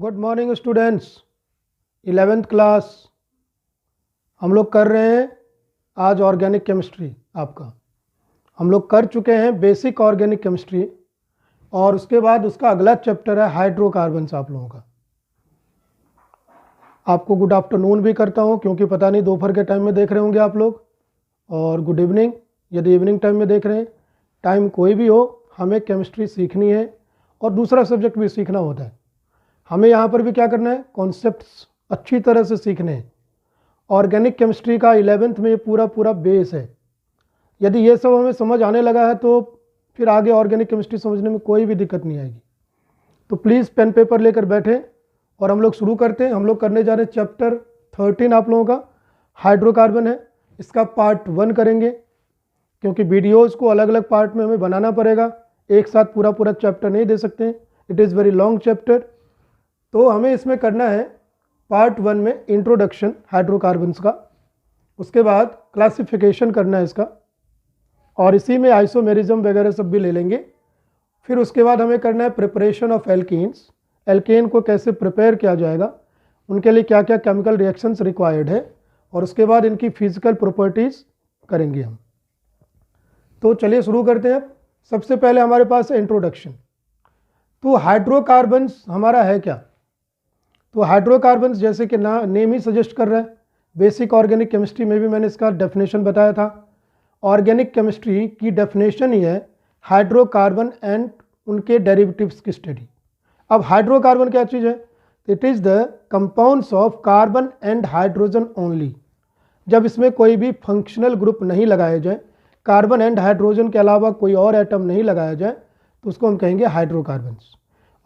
Good morning students. 11th class हम लोग कर रहे हैं आज ऑर्गेनिक केमिस्ट्री। आपका हम लोग कर चुके हैं बेसिक ऑर्गेनिक केमिस्ट्री और उसके बाद उसका अगला चैप्टर है हाइड्रोकार्बन्स। आप लोगों का आपको गुड आफ्टरनून भी करता हूं क्योंकि पता नहीं दोपहर के टाइम में देख रहे होंगे आप लोग, और गुड इवनिंग यदि इवनिंग टाइम में देख रहे हैं। टाइम कोई भी हो, हमें केमिस्ट्री सीखनी है और दूसरा सब्जेक्ट भी सीखना होता है। हमें यहाँ पर भी क्या करना है, कॉन्सेप्ट्स अच्छी तरह से सीखने हैं। ऑर्गेनिक केमिस्ट्री का 11th में ये पूरा बेस है। यदि ये सब हमें समझ आने लगा है तो फिर आगे ऑर्गेनिक केमिस्ट्री समझने में कोई भी दिक्कत नहीं आएगी। तो प्लीज़ पेन पेपर लेकर बैठें और हम लोग शुरू करते हैं। हम लोग करने जा रहे हैं चैप्टर 13 आप लोगों का हाइड्रोकार्बन है। इसका पार्ट 1 करेंगे क्योंकि वीडियोज़ को अलग अलग पार्ट में हमें बनाना पड़ेगा, एक साथ पूरा चैप्टर नहीं दे सकते। It is very long chapter. तो हमें इसमें करना है पार्ट 1 में इंट्रोडक्शन हाइड्रोकार्बन्स का, उसके बाद क्लासिफिकेशन करना है इसका, और इसी में आइसोमेरिज्म वगैरह सब भी ले लेंगे। फिर उसके बाद हमें करना है प्रिपरेशन ऑफ एल्कीन्स। एल्केन को कैसे प्रिपेयर किया जाएगा, उनके लिए क्या क्या केमिकल रिएक्शंस रिक्वायर्ड है, और उसके बाद इनकी फिजिकल प्रॉपर्टीज़ करेंगे हम। तो चलिए शुरू करते हैं। सबसे पहले हमारे पास है इंट्रोडक्शन। तो हाइड्रोकार्बन्स हमारा है क्या? तो हाइड्रोकार्बन्स जैसे कि नेम ही सजेस्ट कर रहा है, बेसिक ऑर्गेनिक केमिस्ट्री में भी मैंने इसका डेफिनेशन बताया था। ऑर्गेनिक केमिस्ट्री की डेफिनेशन ही है हाइड्रोकार्बन एंड उनके डेरिवेटिव्स की स्टडी। अब हाइड्रोकार्बन क्या चीज़ है? It is the compounds of carbon and hydrogen only. जब इसमें कोई भी फंक्शनल ग्रुप नहीं लगाया जाए, कार्बन एंड हाइड्रोजन के अलावा कोई और एटम नहीं लगाया जाए, तो उसको हम कहेंगे हाइड्रोकार्बन्स।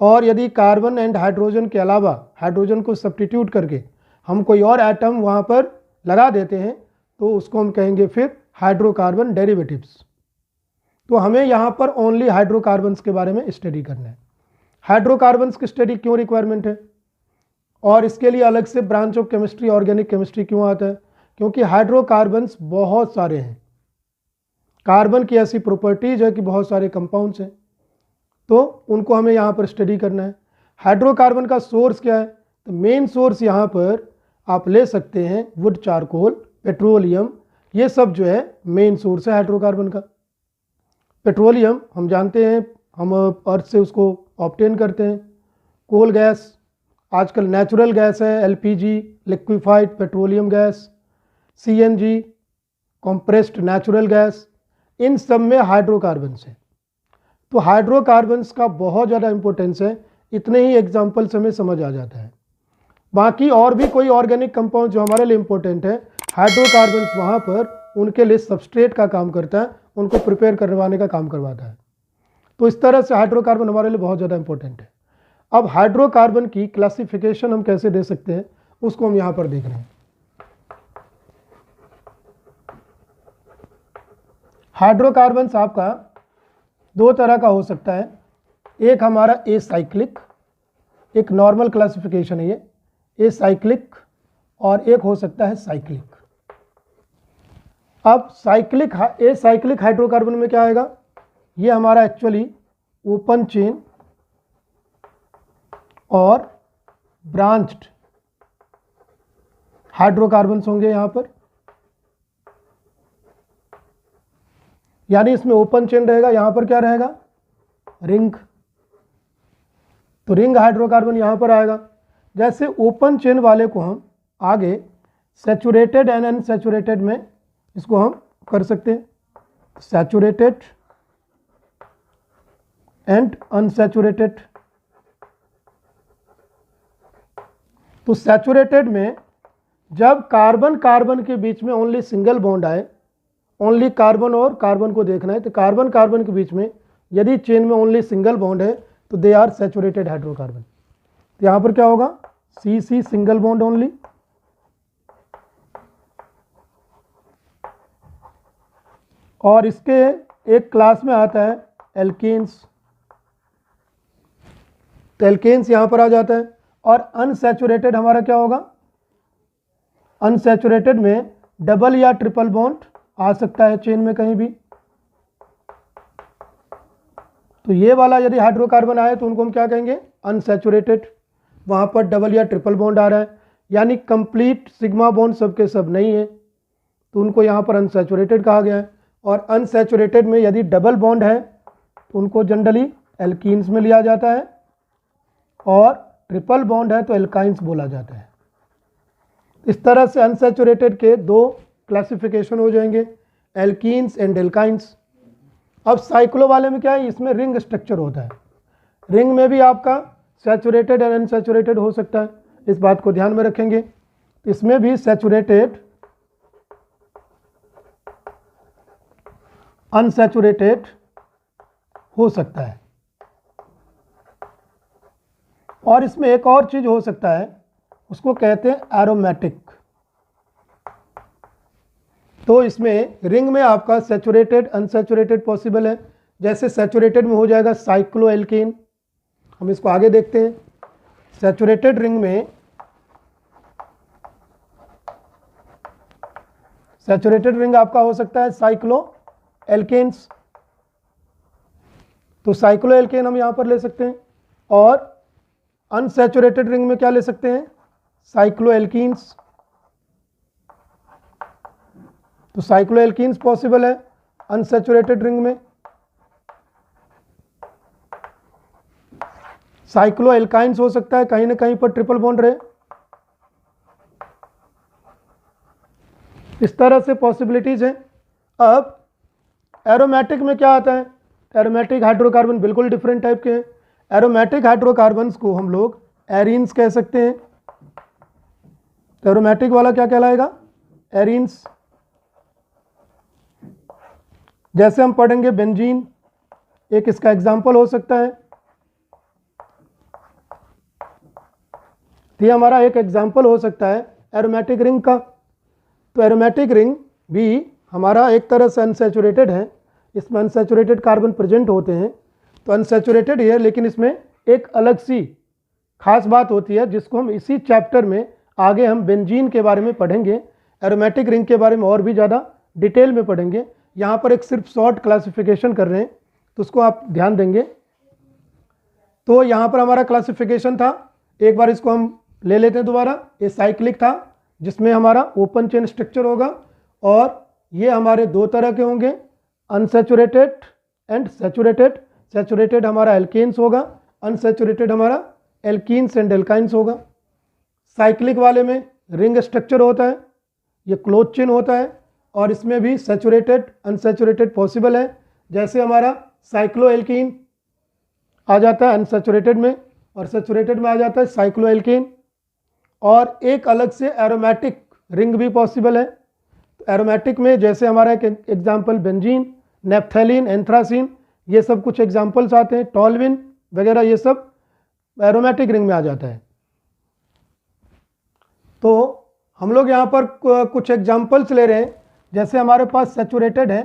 और यदि कार्बन एंड हाइड्रोजन के अलावा हाइड्रोजन को सब्स्टिट्यूट करके हम कोई और एटम वहाँ पर लगा देते हैं तो उसको हम कहेंगे फिर हाइड्रोकार्बन डेरिवेटिव्स। तो हमें यहाँ पर ओनली हाइड्रोकार्बन्स के बारे में स्टडी करना है। हाइड्रोकार्बन्स की स्टडी क्यों रिक्वायरमेंट है, और इसके लिए अलग से branch of chemistry organic chemistry क्यों आता है? क्योंकि हाइड्रोकार्बन्स बहुत सारे हैं। कार्बन की ऐसी प्रॉपर्टीज है कि बहुत सारे कंपाउंड्स हैं, तो उनको हमें यहाँ पर स्टडी करना है। हाइड्रोकार्बन का सोर्स क्या है? तो मेन सोर्स यहाँ पर आप ले सकते हैं वुड, चारकोल, पेट्रोलियम। ये सब जो है मेन सोर्स है हाइड्रोकार्बन का। पेट्रोलियम हम जानते हैं, हम अर्थ से उसको ऑब्टेन करते हैं। कोल गैस आजकल नेचुरल गैस है, LPG liquefied petroleum gas, CNG compressed natural gas, इन सब में हाइड्रोकार्बन्स है। तो हाइड्रोकार्बन्स का बहुत ज़्यादा इंपॉर्टेंस है। इतने ही एग्जाम्पल्स हमें समझ आ जाता है। बाकी और भी कोई ऑर्गेनिक कंपाउंड जो हमारे लिए इंपॉर्टेंट है, हाइड्रोकार्बन्स वहाँ पर उनके लिए सबस्ट्रेट का काम करता है, उनको प्रिपेयर करवाने का काम करवाता है। तो इस तरह से हाइड्रोकार्बन हमारे लिए बहुत ज़्यादा इंपॉर्टेंट है। अब हाइड्रोकार्बन की क्लासिफिकेशन हम कैसे दे सकते हैं, उसको हम यहाँ पर देख रहे हैं। हाइड्रोकार्बन्स आपका दो तरह का हो सकता है। एक हमारा ए साइक्लिक, एक नॉर्मल क्लासिफिकेशन है ये, ए साइक्लिक, और एक हो सकता है साइक्लिक। अब साइक्लिक ए साइक्लिक हाइड्रोकार्बन में क्या आएगा? ये हमारा एक्चुअली ओपन चेन और ब्रांच्ड हाइड्रोकार्बन्स होंगे यहाँ पर। यानी इसमें ओपन चेन रहेगा, यहाँ पर क्या रहेगा? रिंग। तो रिंग हाइड्रोकार्बन यहाँ पर आएगा। जैसे ओपन चेन वाले को हम आगे सैचुरेटेड एंड अनसैचुरेटेड में इसको हम कर सकते हैं, सैचुरेटेड एंड अनसैचुरेटेड। तो सैचुरेटेड में जब कार्बन कार्बन के बीच में ओनली सिंगल बॉन्ड आए, ओनली कार्बन और कार्बन को देखना है, तो कार्बन कार्बन के बीच में यदि चेन में ओनली सिंगल बॉन्ड है तो दे आर सैचुरेटेड हाइड्रोकार्बन। तो यहाँ पर क्या होगा? सी सी सिंगल बॉन्ड ओनली, और इसके एक क्लास में आता है एल्केन्स। तो एल्केन्स यहाँ पर आ जाता है। और अनसैचुरेटेड हमारा क्या होगा? अनसैचुरेटेड में डबल या ट्रिपल बॉन्ड आ सकता है चेन में कहीं भी। तो ये वाला यदि हाइड्रोकार्बन आए तो उनको हम क्या कहेंगे? अनसैचुरेटेड। वहाँ पर डबल या ट्रिपल बॉन्ड आ रहा है, यानी कंप्लीट सिग्मा बॉन्ड सब के सब नहीं है, तो उनको यहाँ पर अनसैचुरेटेड कहा गया है। और अनसैचुरेटेड में यदि डबल बॉन्ड है तो उनको जनरली एल्कीन्स में लिया जाता है, और ट्रिपल बॉन्ड है तो एल्काइंस बोला जाता है। इस तरह से अनसैचुरेटेड के दो क्लासिफिकेशन हो जाएंगे, एल्कीन्स एंड एल्काइंस। अब साइक्लो वाले में क्या है, इसमें रिंग स्ट्रक्चर होता है। रिंग में भी आपका सैचुरेटेड एंड अनसैचुरेटेड हो सकता है, इस बात को ध्यान में रखेंगे। इसमें भी सैचुरेटेड अनसैचुरेटेड हो सकता है। और इसमें एक और चीज हो सकता है, उसको कहते हैं एरोमेटिक। तो इसमें रिंग में आपका सैचुरेटेड अनसैचुरेटेड पॉसिबल है। जैसे सैचुरेटेड में हो जाएगा साइक्लोएल्केन, हम इसको आगे देखते हैं। सैचुरेटेड रिंग में सैचुरेटेड रिंग आपका हो सकता है साइक्लोएल्केन्स, तो साइक्लोएल्केन हम यहां पर ले सकते हैं। और अनसैचुरेटेड रिंग में क्या ले सकते हैं, साइक्लोएल्कीन्स। तो साइक्लोएल्कीन्स पॉसिबल है अनसैचुरेटेड रिंग में। साइक्लोएल्काइंस हो सकता है, कहीं ना कहीं पर ट्रिपल बॉन्ड रहे। इस तरह से पॉसिबिलिटीज हैं। अब एरोमेटिक में क्या आता है, एरोमेटिक हाइड्रोकार्बन बिल्कुल डिफरेंट टाइप के हैं। एरोमेटिक हाइड्रोकार्बन्स को हम लोग एरीन्स कह सकते हैं। एरोमेटिक वाला क्या कहलाएगा, एरीन्स। जैसे हम पढ़ेंगे बेंजीन, एक इसका एग्जाम्पल हो सकता है। ये हमारा एक एग्जाम्पल हो सकता है एरोमेटिक रिंग का। तो एरोमेटिक रिंग भी हमारा एक तरह से अनसैचुरेटेड है, इसमें अनसैचुरेटेड कार्बन प्रेजेंट होते हैं। तो अनसैचुरेटेड ही है, लेकिन इसमें एक अलग सी खास बात होती है, जिसको हम इसी चैप्टर में आगे हम बेंजीन के बारे में पढ़ेंगे। एरोमेटिक रिंग के बारे में और भी ज़्यादा डिटेल में पढ़ेंगे। यहाँ पर एक सिर्फ शॉर्ट क्लासिफिकेशन कर रहे हैं, तो उसको आप ध्यान देंगे। तो यहाँ पर हमारा क्लासिफिकेशन था, एक बार इसको हम ले लेते हैं दोबारा। ये साइक्लिक था, जिसमें हमारा ओपन चेन स्ट्रक्चर होगा, और ये हमारे दो तरह के होंगे, अनसैचुरेटेड एंड सैचुरेटेड। सैचुरेटेड हमारा एल्केन्स होगा, अनसैचुरेटेड हमारा एल्कीन्स एंड एल्काइंस होगा। साइक्लिक वाले में रिंग स्ट्रक्चर होता है, ये क्लोज चेन होता है, और इसमें भी सैचुरेटेड अनसैचुरेटेड पॉसिबल है। जैसे हमारा साइक्लोएल्कीन आ जाता है अनसैचुरेटेड में, और सैचुरेटेड में आ जाता है साइक्लोएल्कीन। और एक अलग से एरोमेटिक रिंग भी पॉसिबल है। तो एरोमेटिक में जैसे हमारा एक एग्जाम्पल बेंजीन, नेप्थेलिन, एंथ्रासीन, ये सब कुछ एग्जाम्पल्स आते हैं, टॉल्विन वगैरह, ये सब एरोमेटिक रिंग में आ जाता है। तो हम लोग यहाँ पर कुछ एग्जाम्पल्स ले रहे हैं। जैसे हमारे पास सैचुरेटेड है,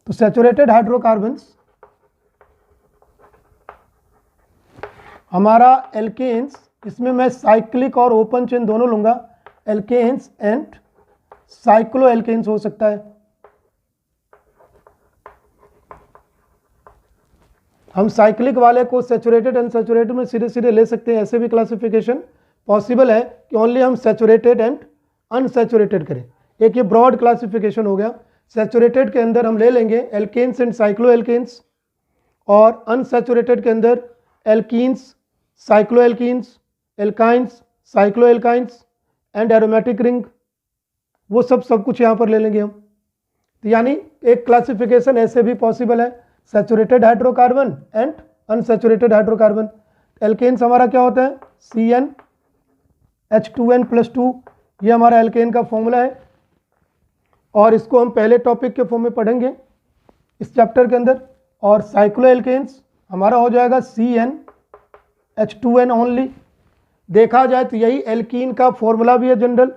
तो सैचुरेटेड हाइड्रोकार्बन्स हमारा एल्केन्स, इसमें मैं साइक्लिक और ओपन चेन दोनों लूंगा, एल्केन्स एंड साइक्लो एल्केन्स हो सकता है। हम साइक्लिक वाले को सैचुरेटेड अनसैचुरेटेड में सीधे सीधे ले सकते हैं, ऐसे भी क्लासिफिकेशन पॉसिबल है कि ओनली हम सैचुरेटेड एंड अनसैचुरेटेड करें। एक ये ब्रॉड क्लासिफिकेशन हो गया। सैचुरेटेड के अंदर हम ले लेंगे एल्केन्स एंड साइक्लो एल्केन्स, और अनसैचुरेटेड के अंदर alkenes, cyclo alkenes, alkynes, cyclo alkynes and aromatic ring, वो सब कुछ यहाँ पर ले लेंगे हम। तो यानी एक क्लासिफिकेशन ऐसे भी पॉसिबल है, saturated hydrocarbon and unsaturated hydrocarbon. Alkanes हमारा क्या होता है, CnH2n+2, ये हमारा एल्केन का फॉर्मूला है, और इसको हम पहले टॉपिक के फॉर्म में पढ़ेंगे इस चैप्टर के अंदर। और साइक्लो एल्केन्स हमारा हो जाएगा CnH2n ओनली। देखा जाए तो यही एल्कीन का फॉर्मूला भी है जनरल,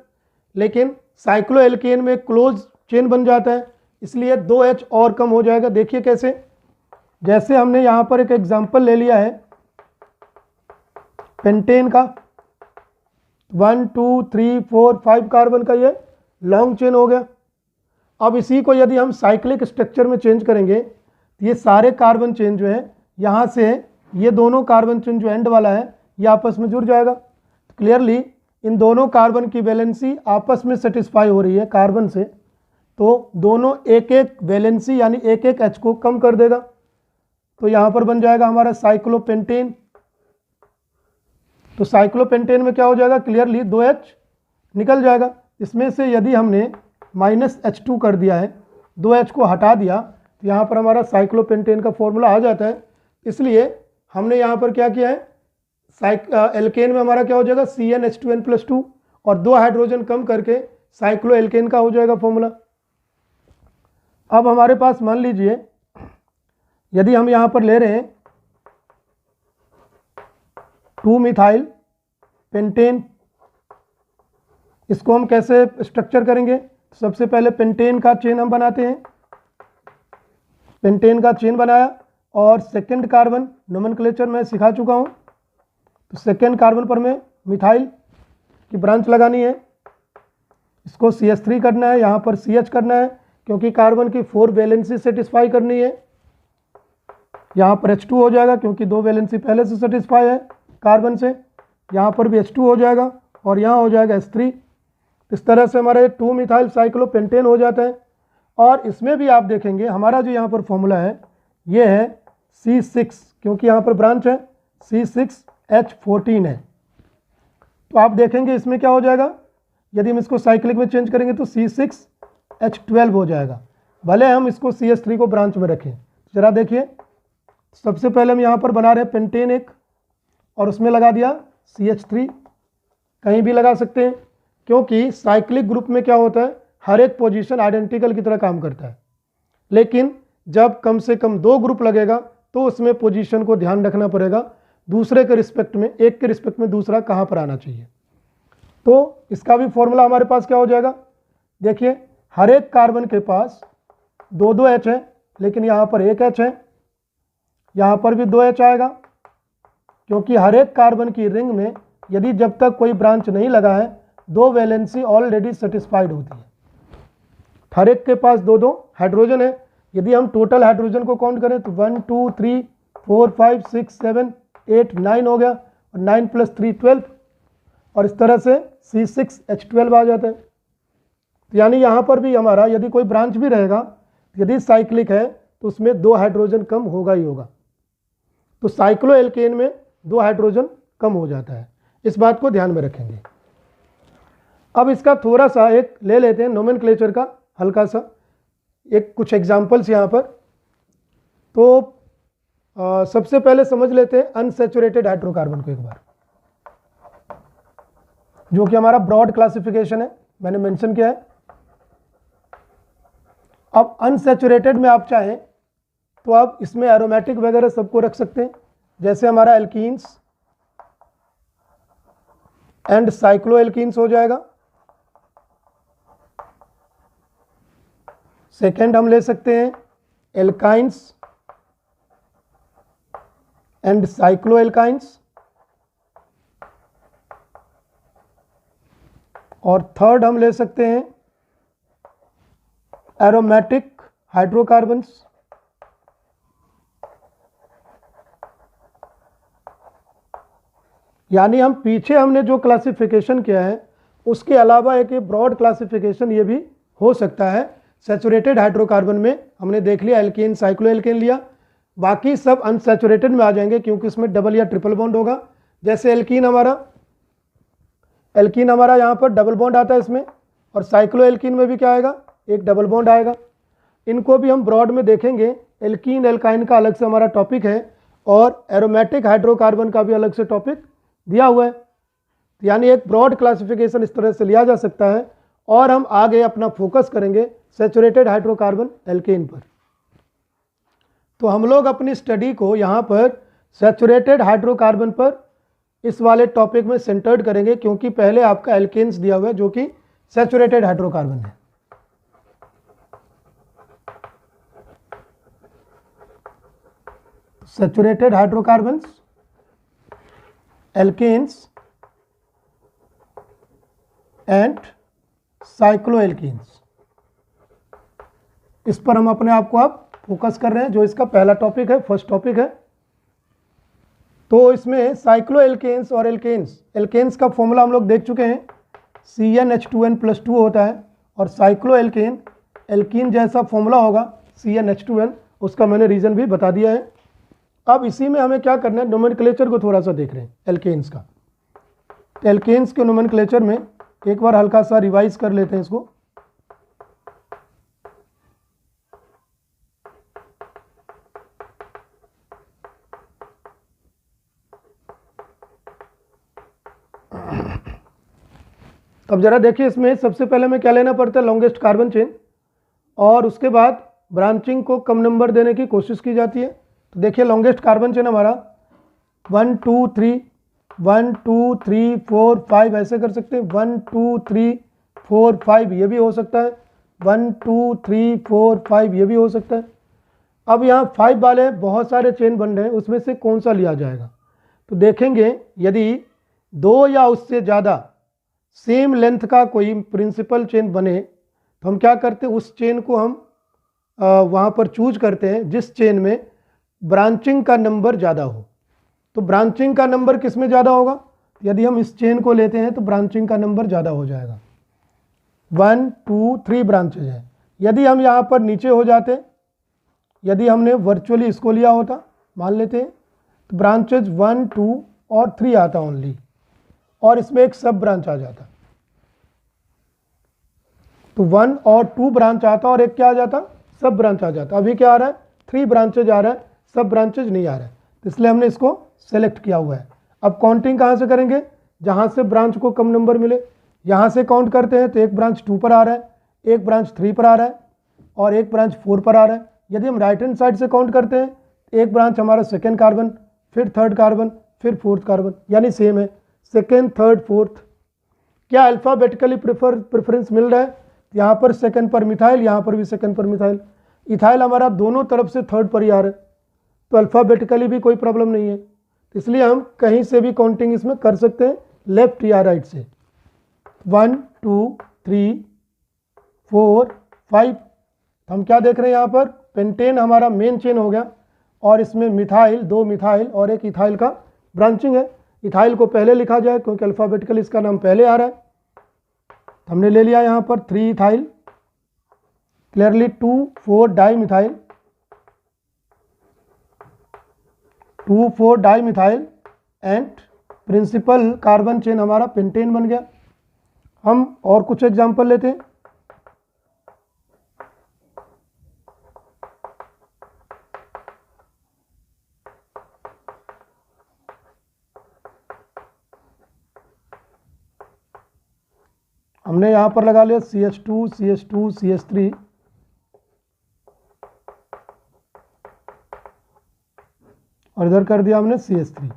लेकिन साइक्लो एल्केन में क्लोज चेन बन जाता है, इसलिए 2H और कम हो जाएगा। देखिए कैसे, जैसे हमने यहाँ पर एक एग्जांपल ले लिया है पेंटेन का, 1 2 3 4 5 कार्बन का ये लॉन्ग चेन हो गया। अब इसी को यदि हम साइक्लिक स्ट्रक्चर में चेंज करेंगे तो ये सारे कार्बन चेन जो है यहाँ से ये दोनों कार्बन चेन जो एंड वाला है ये आपस में जुड़ जाएगा। क्लियरली इन दोनों कार्बन की वैलेंसी आपस में सेटिस्फाई हो रही है कार्बन से, तो दोनों एक एक वैलेंसी यानी एक एक H को कम कर देगा। तो यहाँ पर बन जाएगा हमारा साइक्लोपेंटेन। तो साइक्लोपेंटेन में क्या हो जाएगा, क्लियरली 2H निकल जाएगा। इसमें से यदि हमने -H2 कर दिया है, 2H को हटा दिया, तो यहाँ पर हमारा साइक्लोपेंटेन का फॉर्मूला आ जाता है। इसलिए हमने यहाँ पर क्या किया है, एल्केन में हमारा क्या हो जाएगा CnH2n+2 और 2 हाइड्रोजन कम करके साइक्लो एल्केन का हो जाएगा फॉर्मूला। अब हमारे पास मान लीजिए यदि हम यहाँ पर ले रहे हैं 2-मिथाइल पेंटेन, इसको हम कैसे स्ट्रक्चर करेंगे, सबसे पहले पेंटेन का चेन हम बनाते हैं। पेंटेन का चेन बनाया और सेकेंड कार्बन नोमेनक्लेचर मैं सिखा चुका हूँ, तो सेकेंड कार्बन पर में मिथाइल की ब्रांच लगानी है, इसको CH3 करना है, यहाँ पर CH करना है क्योंकि कार्बन की 4 वैलेंसी सेटिस्फाई करनी है। यहाँ पर H2 हो जाएगा क्योंकि 2 वैलेंसी पहले से सेटिस्फाई है कार्बन से, यहाँ पर भी H2 हो जाएगा और यहाँ हो जाएगा H3। इस तरह से हमारा 2-मिथाइल साइक्लोपेंटेन हो जाता है। और इसमें भी आप देखेंगे हमारा जो यहाँ पर फॉर्मूला है ये है C6, क्योंकि यहाँ पर ब्रांच है C6H14 है। तो आप देखेंगे इसमें क्या हो जाएगा, यदि हम इसको साइक्लिक में चेंज करेंगे तो C6H12 हो जाएगा, भले हम इसको CH3 को ब्रांच में रखें। जरा देखिए, सबसे पहले हम यहाँ पर बना रहे हैं पेंटेन एक और उसमें लगा दिया CH3, कहीं भी लगा सकते हैं क्योंकि साइक्लिक ग्रुप में क्या होता है, हर एक पोजीशन आइडेंटिकल की तरह काम करता है। लेकिन जब कम से कम 2 ग्रुप लगेगा तो उसमें पोजीशन को ध्यान रखना पड़ेगा, दूसरे के रिस्पेक्ट में, एक के रिस्पेक्ट में दूसरा कहाँ पर आना चाहिए। तो इसका भी फॉर्मूला हमारे पास क्या हो जाएगा, देखिए हर एक कार्बन के पास 2-2 H है, लेकिन यहाँ पर 1 H है, यहाँ पर भी 2 H आएगा क्योंकि हर एक कार्बन की रिंग में यदि जब तक कोई ब्रांच नहीं लगा है 2 वैलेंसी ऑलरेडी सेटिस्फाइड होती है। हर एक के पास 2-2 हाइड्रोजन है। यदि हम टोटल हाइड्रोजन को काउंट करें तो 1 2 3 4 5 6 7 8 9 हो गया, और 9 + 3 12, और इस तरह से C6H12 आ जाता है। तो यानी यहाँ पर भी हमारा यदि कोई ब्रांच भी रहेगा, यदि साइक्लिक है तो उसमें 2 हाइड्रोजन कम होगा ही होगा। तो साइक्लो एल्केन में 2 हाइड्रोजन कम हो जाता है, इस बात को ध्यान में रखेंगे। अब इसका थोड़ा सा एक ले लेते हैं नोमेनक्लेचर का हल्का सा, एक कुछ एग्जाम्पल्स यहाँ पर। तो सबसे पहले समझ लेते हैं अनसैचुरेटेड हाइड्रोकार्बन को एक बार, जो कि हमारा ब्रॉड क्लासिफिकेशन है, मैंने मेंशन किया है। अब अनसैचुरेटेड में आप चाहें तो आप इसमें एरोमेटिक वगैरह सबको रख सकते हैं, जैसे हमारा एल्कीन्स एंड साइक्लो एल्कीन्स हो जाएगा। सेकेंड हम ले सकते हैं एल्काइंस एंड साइक्लो एल्काइंस, और थर्ड हम ले सकते हैं एरोमेटिक हाइड्रोकार्बन्स। यानी हम पीछे हमने जो क्लासिफिकेशन किया है उसके अलावा एक ब्रॉड क्लासिफिकेशन ये भी हो सकता है। सैचुरेटेड हाइड्रोकार्बन में हमने देख लिया एल्केन साइक्लो एल्केन लिया, बाकी सब अनसैचुरेटेड में आ जाएंगे क्योंकि इसमें डबल या ट्रिपल बॉन्ड होगा। जैसे एल्कीन हमारा यहाँ पर डबल बॉन्ड आता है इसमें, और साइक्लो एल्कीन में भी क्या आएगा, एक डबल बॉन्ड आएगा। इनको भी हम ब्रॉड में देखेंगे, एल्कीन एल्काइन का अलग से हमारा टॉपिक है और एरोमेटिक हाइड्रोकार्बन का भी अलग से टॉपिक दिया हुआ है। यानी एक ब्रॉड क्लासिफिकेशन इस तरह से लिया जा सकता है, और हम आगे अपना फोकस करेंगे सैचुरेटेड हाइड्रोकार्बन एल्केन पर। तो हम लोग अपनी स्टडी को यहाँ पर सैचुरेटेड हाइड्रोकार्बन पर इस वाले टॉपिक में सेंटर्ड करेंगे, क्योंकि पहले आपका एल्केन्स दिया हुआ है जो कि सैचुरेटेड हाइड्रोकार्बन है। Saturated hydrocarbons, alkanes and cycloalkenes, इस पर हम अपने आप को आप फोकस कर रहे हैं, जो इसका पहला टॉपिक है, फर्स्ट टॉपिक है। तो इसमें साइक्लो एल्केन्स और एल्केन्स का फॉर्मूला हम लोग देख चुके हैं, CnH2n+2 होता है, और साइक्लो एल्कीन जैसा फॉर्मूला होगा CnH2n, उसका मैंने रीज़न भी बता दिया है। अब इसी में हमें क्या करना है, नोमेनक्लेचर को थोड़ा सा देख रहे हैं एल्केन्स का। एल्केन्स के नोमेनक्लेचर में एक बार हल्का सा रिवाइज कर लेते हैं इसको। अब जरा देखिए, इसमें सबसे पहले हमें क्या लेना पड़ता है, लॉन्गेस्ट कार्बन चेन, और उसके बाद ब्रांचिंग को कम नंबर देने की कोशिश की जाती है। तो देखिए लॉन्गेस्ट कार्बन चेन हमारा 1 2 3 1 2 3 4 5 ऐसे कर सकते हैं, 1 2 3 4 5 ये भी हो सकता है, 1 2 3 4 5 ये भी हो सकता है। अब यहाँ 5 वाले बहुत सारे चेन बन रहे हैं, उसमें से कौन सा लिया जाएगा, तो देखेंगे यदि 2 या उससे ज़्यादा सेम लेंथ का कोई प्रिंसिपल चेन बने तो हम क्या करते हैं, उस चेन को हम वहाँ पर चूज करते हैं जिस चेन में ब्रांचिंग का नंबर ज़्यादा हो। तो ब्रांचिंग का नंबर किस में ज़्यादा होगा, यदि हम इस चेन को लेते हैं तो ब्रांचिंग का नंबर ज़्यादा हो जाएगा। 1 2 3 ब्रांचेज हैं। यदि हम यहाँ पर नीचे हो जाते, यदि हमने वर्चुअली इसको लिया होता, मान लेते हैं, तो ब्रांचेज 1 2 और 3 आता ओनली, और इसमें एक सब ब्रांच आ जाता, तो 1 और 2 ब्रांच आता और एक क्या आ जाता, सब ब्रांच आ जाता। अभी क्या आ रहा है, 3 ब्रांचेज आ रहा है, सब ब्रांचेज नहीं आ रहा है, तो इसलिए हमने इसको सेलेक्ट किया हुआ है। अब काउंटिंग कहाँ से करेंगे, जहाँ से ब्रांच को कम नंबर मिले, यहाँ से काउंट करते हैं तो एक ब्रांच 2 पर आ रहा है, एक ब्रांच 3 पर आ रहा है, और एक ब्रांच 4 पर आ रहा है। यदि हम राइट हैंड साइड से काउंट करते हैं, एक ब्रांच हमारा सेकेंड कार्बन, फिर थर्ड कार्बन, फिर फोर्थ कार्बन, यानी सेम है, सेकेंड थर्ड फोर्थ। क्या अल्फ़ाबेटिकली प्रेफरेंस मिल रहा है, यहाँ पर सेकंड पर मिथाइल, यहाँ पर भी सेकंड पर मिथाइल, इथाइल हमारा दोनों तरफ से थर्ड पर ही आ रहा है, तो अल्फ़ाबेटिकली भी कोई प्रॉब्लम नहीं है, इसलिए हम कहीं से भी काउंटिंग इसमें कर सकते हैं, लेफ्ट या राइट से। 1 2 3 4 5, हम क्या देख रहे हैं यहाँ पर, पेंटेन हमारा मेन चेन हो गया, और इसमें मिथाइल, 2 मिथाइल और एक इथाइल का ब्रांचिंग है। इथाइल को पहले लिखा जाए क्योंकि अल्फ़ाबेटिकली इसका नाम पहले आ रहा है, हमने ले लिया यहाँ पर 3 ethyl, clearly 2 4 dimethyl, 2 4 dimethyl, and principal carbon chain हमारा पेंटेन बन गया। हम और कुछ एग्जांपल लेते हैं। हमने यहाँ पर लगा लिया CH2 CH2 CH3, और इधर कर दिया हमने CH3।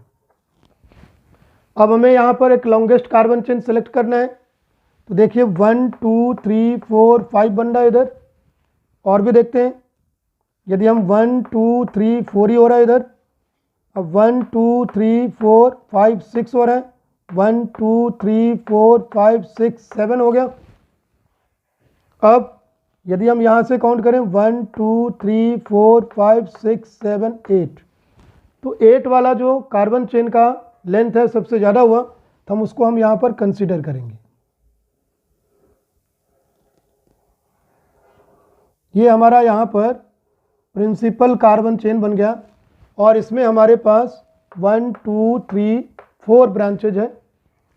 अब हमें यहाँ पर एक लॉन्गेस्ट कार्बन चेन सेलेक्ट करना है, तो देखिए 1 2 3 4 5 बन रहा है इधर, और भी देखते हैं, यदि हम 1 2 3 4 ही हो रहा है इधर, अब 1 2 3 4 5 6 हो रहा है, 1 2 3 4 5 6 7 हो गया। अब यदि हम यहाँ से काउंट करें 1 2 3 4 5 6 7 8, तो 8 वाला जो कार्बन चेन का लेंथ है सबसे ज़्यादा हुआ, तो हम उसको यहाँ पर कंसीडर करेंगे। ये हमारा यहाँ पर प्रिंसिपल कार्बन चेन बन गया, और इसमें हमारे पास 1 2 3 4 ब्रांचेज है,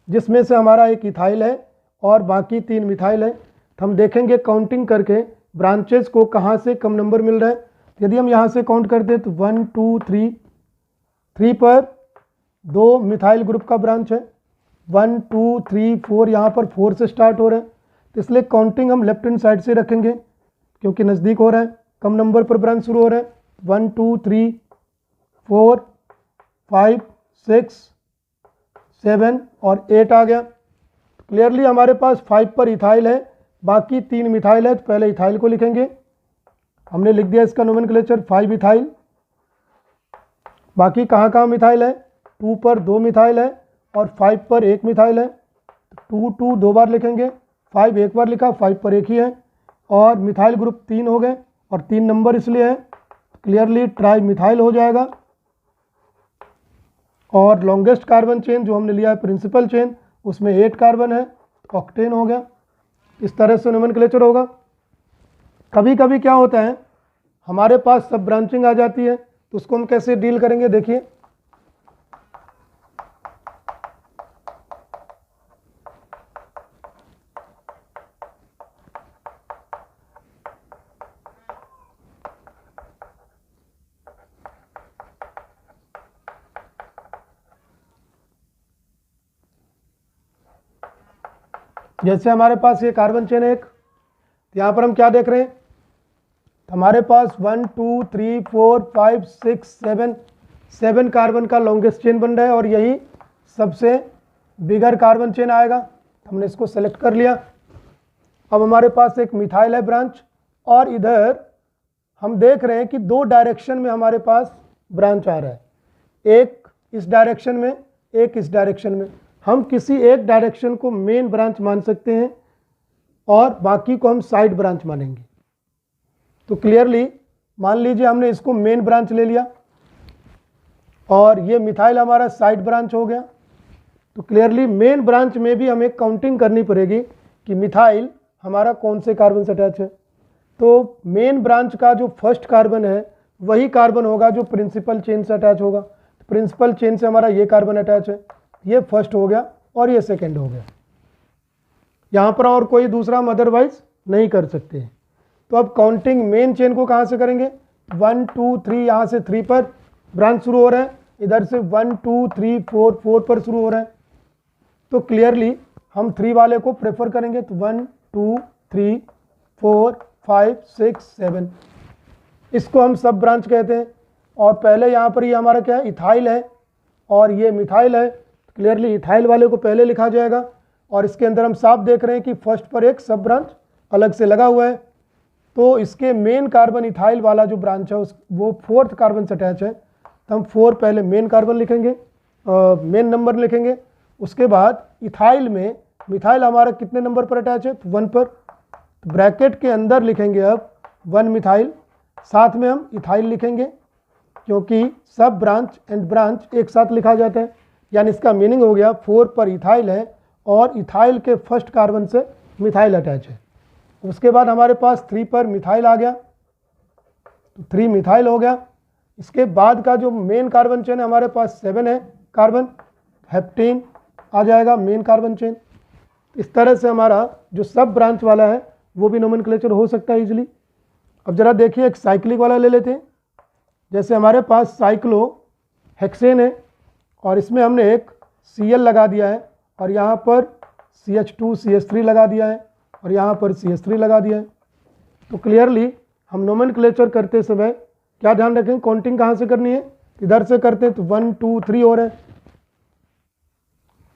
जिसमें से हमारा एक इथाइल है और बाकी 3 मिथाइल है। तो हम देखेंगे काउंटिंग करके ब्रांचेज को कहाँ से कम नंबर मिल रहा है। यदि हम यहाँ से काउंट करते हैं तो 1 2 3 पर 2 मिथाइल ग्रुप का ब्रांच है, 1 2 3 4 यहाँ पर 4 से स्टार्ट हो रहा है, तो इसलिए काउंटिंग हम लेफ्ट हैंड साइड से रखेंगे क्योंकि नज़दीक हो रहा है, कम नंबर पर ब्रांच शुरू हो रहा है। 1 2 3 4 5 6 7 और 8 आ गया। क्लियरली हमारे पास 5 पर इथाइल है, बाकी 3 मिथाइल है, तो पहले इथाइल को लिखेंगे। हमने लिख दिया इसका नोमेनक्लेचर 5 इथाइल। बाकी कहाँ कहाँ मिथाइल है, 2 पर 2 मिथाइल है और 5 पर 1 मिथाइल है, 2 2 2 बार लिखेंगे, 5 एक बार लिखा, 5 पर एक ही है, और मिथाइल ग्रुप 3 हो गए, और 3 नंबर इसलिए है, क्लियरली ट्राई मिथाइल हो जाएगा। और लॉन्गेस्ट कार्बन चेन जो हमने लिया है प्रिंसिपल चेन, उसमें 8 कार्बन है, ऑक्टेन हो गया। इस तरह से नोमेनक्लेचर होगा। कभी कभी क्या होता है, हमारे पास सब ब्रांचिंग आ जाती है, तो उसको हम कैसे डील करेंगे देखिए। जैसे हमारे पास ये कार्बन चेन है एक, यहाँ पर हम क्या देख रहे हैं, हमारे पास 1 2 3 4 5 6 7 कार्बन का लॉन्गेस्ट चेन बन रहा है और यही सबसे बिगर कार्बन चेन आएगा। हमने इसको सेलेक्ट कर लिया। अब हमारे पास एक मिथाइल है ब्रांच, और इधर हम देख रहे हैं कि 2 डायरेक्शन में हमारे पास ब्रांच आ रहा है, एक इस डायरेक्शन में, एक इस डायरेक्शन में। हम किसी एक डायरेक्शन को मेन ब्रांच मान सकते हैं और बाकी को हम साइड ब्रांच मानेंगे। तो क्लियरली मान लीजिए हमने इसको मेन ब्रांच ले लिया और ये मिथाइल हमारा साइड ब्रांच हो गया। तो क्लियरली मेन ब्रांच में भी हमें काउंटिंग करनी पड़ेगी कि मिथाइल हमारा कौन से कार्बन से अटैच है। तो मेन ब्रांच का जो फर्स्ट कार्बन है वही कार्बन होगा जो प्रिंसिपल चेन से अटैच होगा। प्रिंसिपल चेन से हमारा ये कार्बन अटैच है, ये फर्स्ट हो गया और ये सेकेंड हो गया। यहाँ पर और कोई दूसरा हम अदरवाइज नहीं कर सकते। तो अब काउंटिंग मेन चेन को कहाँ से करेंगे, 1 2 3, यहाँ से 3 पर ब्रांच शुरू हो रहा है, इधर से 1 2 3 4 4 पर शुरू हो रहा है। तो क्लियरली हम 3 वाले को प्रेफर करेंगे। तो 1 2 3 4 5 6 7, इसको हम सब ब्रांच कहते हैं। और पहले यहाँ पर ये हमारा क्या है, इथाइल है और ये मिथाइल है। क्लियरली इथाइल वाले को पहले लिखा जाएगा और इसके अंदर हम साफ देख रहे हैं कि फर्स्ट पर एक सब ब्रांच अलग से लगा हुआ है। तो इसके मेन कार्बन इथाइल वाला जो ब्रांच है वो 4th कार्बन से अटैच है। तो हम 4 पहले मेन कार्बन लिखेंगे, मेन नंबर लिखेंगे। उसके बाद इथाइल में मिथाइल हमारा कितने नंबर पर अटैच है, तो 1 पर। तो ब्रैकेट के अंदर लिखेंगे अब 1 मिथाइल, साथ में हम इथाइल लिखेंगे क्योंकि सब ब्रांच एंड ब्रांच एक साथ लिखा जाता है। यानी इसका मीनिंग हो गया 4 पर इथाइल है और इथाइल के फर्स्ट कार्बन से मिथाइल अटैच है। उसके बाद हमारे पास 3 पर मिथाइल आ गया, तो 3 मिथाइल हो गया। इसके बाद का जो मेन कार्बन चेन है हमारे पास 7 है कार्बन, हेप्टेन आ जाएगा मेन कार्बन चेन। इस तरह से हमारा जो सब ब्रांच वाला है वो भी नोमेनक्लेचर हो सकता है इजीली। अब जरा देखिए एक साइक्लिक वाला ले लेते हैं। जैसे हमारे पास साइक्लो हेक्सेन है और इसमें हमने एक Cl लगा दिया है और यहाँ पर CH2 CH3 लगा दिया है और यहाँ पर CH3 लगा दिया है। तो क्लियरली हम नोमेनक्लेचर करते समय क्या ध्यान रखें, काउंटिंग कहाँ से करनी है, इधर से करते हैं तो 1 2 3 हो रहा है।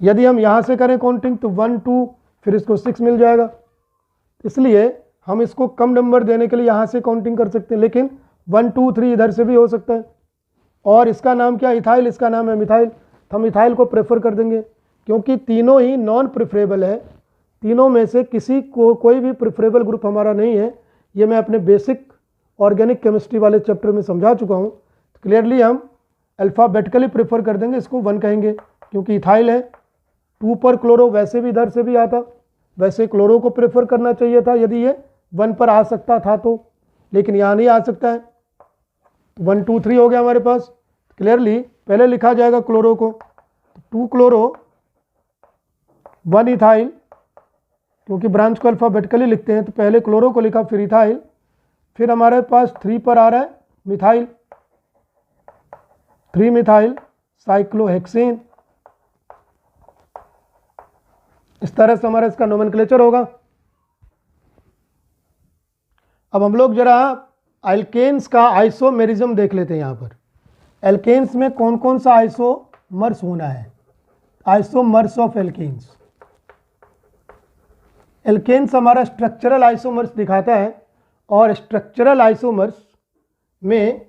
यदि हम यहाँ से करें काउंटिंग तो 1 2 फिर इसको 6 मिल जाएगा। इसलिए हम इसको कम नंबर देने के लिए यहाँ से काउंटिंग कर सकते हैं, लेकिन 1 2 3 इधर से भी हो सकता है। और इसका नाम क्या है, इथाइल, इसका नाम है मिथाइल। तो हम इथाइल को प्रेफर कर देंगे क्योंकि तीनों ही नॉन प्रेफरेबल है। तीनों में से किसी को कोई भी प्रेफरेबल ग्रुप हमारा नहीं है। ये मैं अपने बेसिक ऑर्गेनिक केमिस्ट्री वाले चैप्टर में समझा चुका हूँ। तो क्लियरली हम अल्फ़ाबेटिकली प्रेफर कर देंगे, इसको 1 कहेंगे क्योंकि इथाइल है। 2 पर क्लोरो वैसे भी इधर से भी आता, वैसे क्लोरो को प्रेफर करना चाहिए था यदि ये 1 पर आ सकता था तो, लेकिन यहाँ नहीं आ सकता है। 1 2 3 हो गया हमारे पास। क्लियरली पहले लिखा जाएगा क्लोरो को, 2 क्लोरो 1 इथाइल, क्योंकि ब्रांच को अल्फ़ाबेटिकली लिखते हैं तो पहले क्लोरो को लिखा फिर इथाइल। फिर हमारे पास 3 पर आ रहा है मिथाइल, 3 मिथाइल साइक्लोहेक्सेन। इस तरह से हमारा इसका नोमेनक्लेचर होगा। अब हम लोग जरा एल्केन्स का आइसोमेरिज्म देख लेते हैं। यहाँ पर एल्केन्स में कौन कौन सा आइसोमर्स होना है, आइसोमर्स ऑफ एल्केन्स। एल्केन्स हमारा स्ट्रक्चरल आइसोमर्स दिखाता है और स्ट्रक्चरल आइसोमर्स में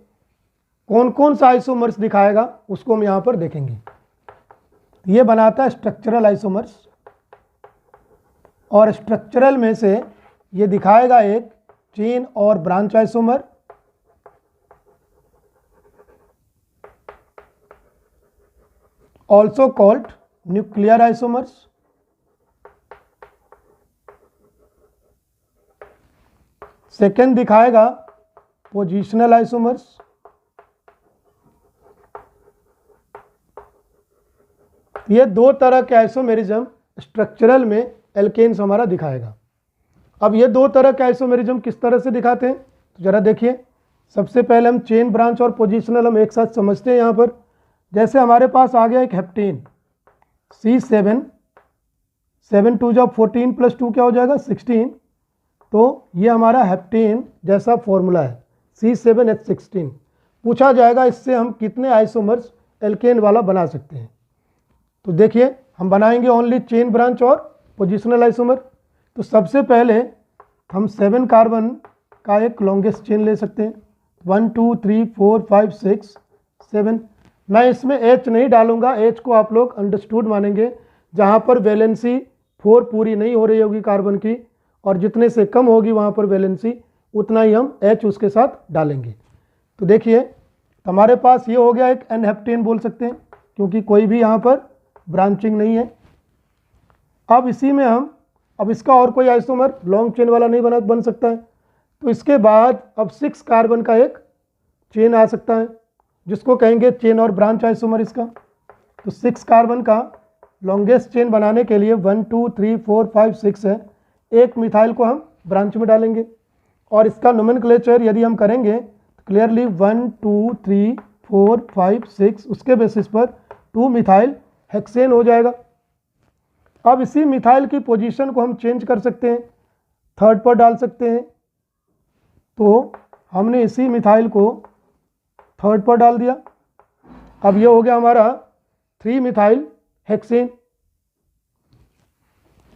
कौन कौन सा आइसोमर्स दिखाएगा उसको हम यहाँ पर देखेंगे। ये बनाता है स्ट्रक्चरल आइसोमर्स और स्ट्रक्चरल में से ये दिखाएगा एक चेन और branch isomer, also called nuclear isomers. Second दिखाएगा पोजिशनल आइसोमर्स। ये दो तरह के आइसोमेरिज्म स्ट्रक्चरल में एल्केन्स हमारा दिखाएगा। अब ये दो तरह के आइसोमेरिज्म किस तरह से दिखाते हैं तो जरा देखिए। सबसे पहले हम चेन ब्रांच और पोजिशनल हम एक साथ समझते हैं। यहाँ पर जैसे हमारे पास आ गया एक हेप्टेन C7, 7 2 जब 14 + 2 क्या हो जाएगा 16। तो ये हमारा हेप्टेन जैसा फॉर्मूला है C7H16। पूछा जाएगा इससे हम कितने आइसोमर्स एल्केन वाला बना सकते हैं। तो देखिए हम बनाएंगे ओनली चेन ब्रांच और पोजिशनल आइसोमर। तो सबसे पहले हम 7 कार्बन का एक लॉन्गेस्ट चेन ले सकते हैं। 1 2 3 4 5 6 7। मैं इसमें H नहीं डालूंगा, H को आप लोग अंडरस्टूड मानेंगे। जहाँ पर वैलेंसी 4 पूरी नहीं हो रही होगी कार्बन की और जितने से कम होगी वहाँ पर वैलेंसी उतना ही हम H उसके साथ डालेंगे। तो देखिए हमारे पास ये हो गया एक N हेप्टेन बोल सकते हैं क्योंकि कोई भी यहाँ पर ब्रांचिंग नहीं है। अब इसी में हम अब इसका और कोई आइसोमर लॉन्ग चेन वाला नहीं बन सकता है। तो इसके बाद अब 6 कार्बन का एक चेन आ सकता है जिसको कहेंगे चेन और ब्रांच आइसोमर इसका। तो 6 कार्बन का लॉन्गेस्ट चेन बनाने के लिए 1 2 3 4 5 6 है। एक मिथाइल को हम ब्रांच में डालेंगे और इसका नोमेनक्लेचर यदि हम करेंगे तो क्लियरली 1 2 3 4 5 6 उसके बेसिस पर 2 मिथाइल हेक्सेन हो जाएगा। अब इसी मिथाइल की पोजीशन को हम चेंज कर सकते हैं, थर्ड पर डाल सकते हैं। तो हमने इसी मिथाइल को थर्ड पर डाल दिया। अब ये हो गया हमारा 3 मिथाइल हेक्सेन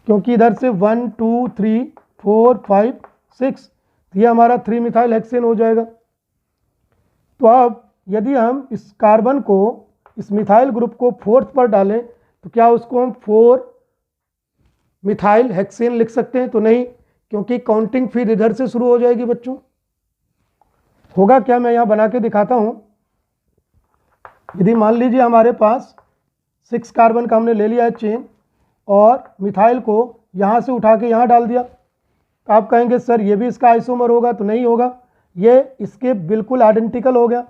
क्योंकि इधर से 1 2 3 4 5 6 ये हमारा 3 मिथाइल हेक्सेन हो जाएगा। तो अब यदि हम इस कार्बन को इस मिथाइल ग्रुप को 4th पर डालें तो क्या उसको हम 4 मिथाइल हेक्सेन लिख सकते हैं? तो नहीं, क्योंकि काउंटिंग फिर इधर से शुरू हो जाएगी बच्चों। होगा क्या, मैं यहाँ बना के दिखाता हूँ। यदि मान लीजिए हमारे पास 6 कार्बन का हमने ले लिया है चेन और मिथाइल को यहाँ से उठा के यहाँ डाल दिया। आप कहेंगे सर ये भी इसका आइसोमर होगा? तो नहीं होगा, ये इसके बिल्कुल आइडेंटिकल हो गया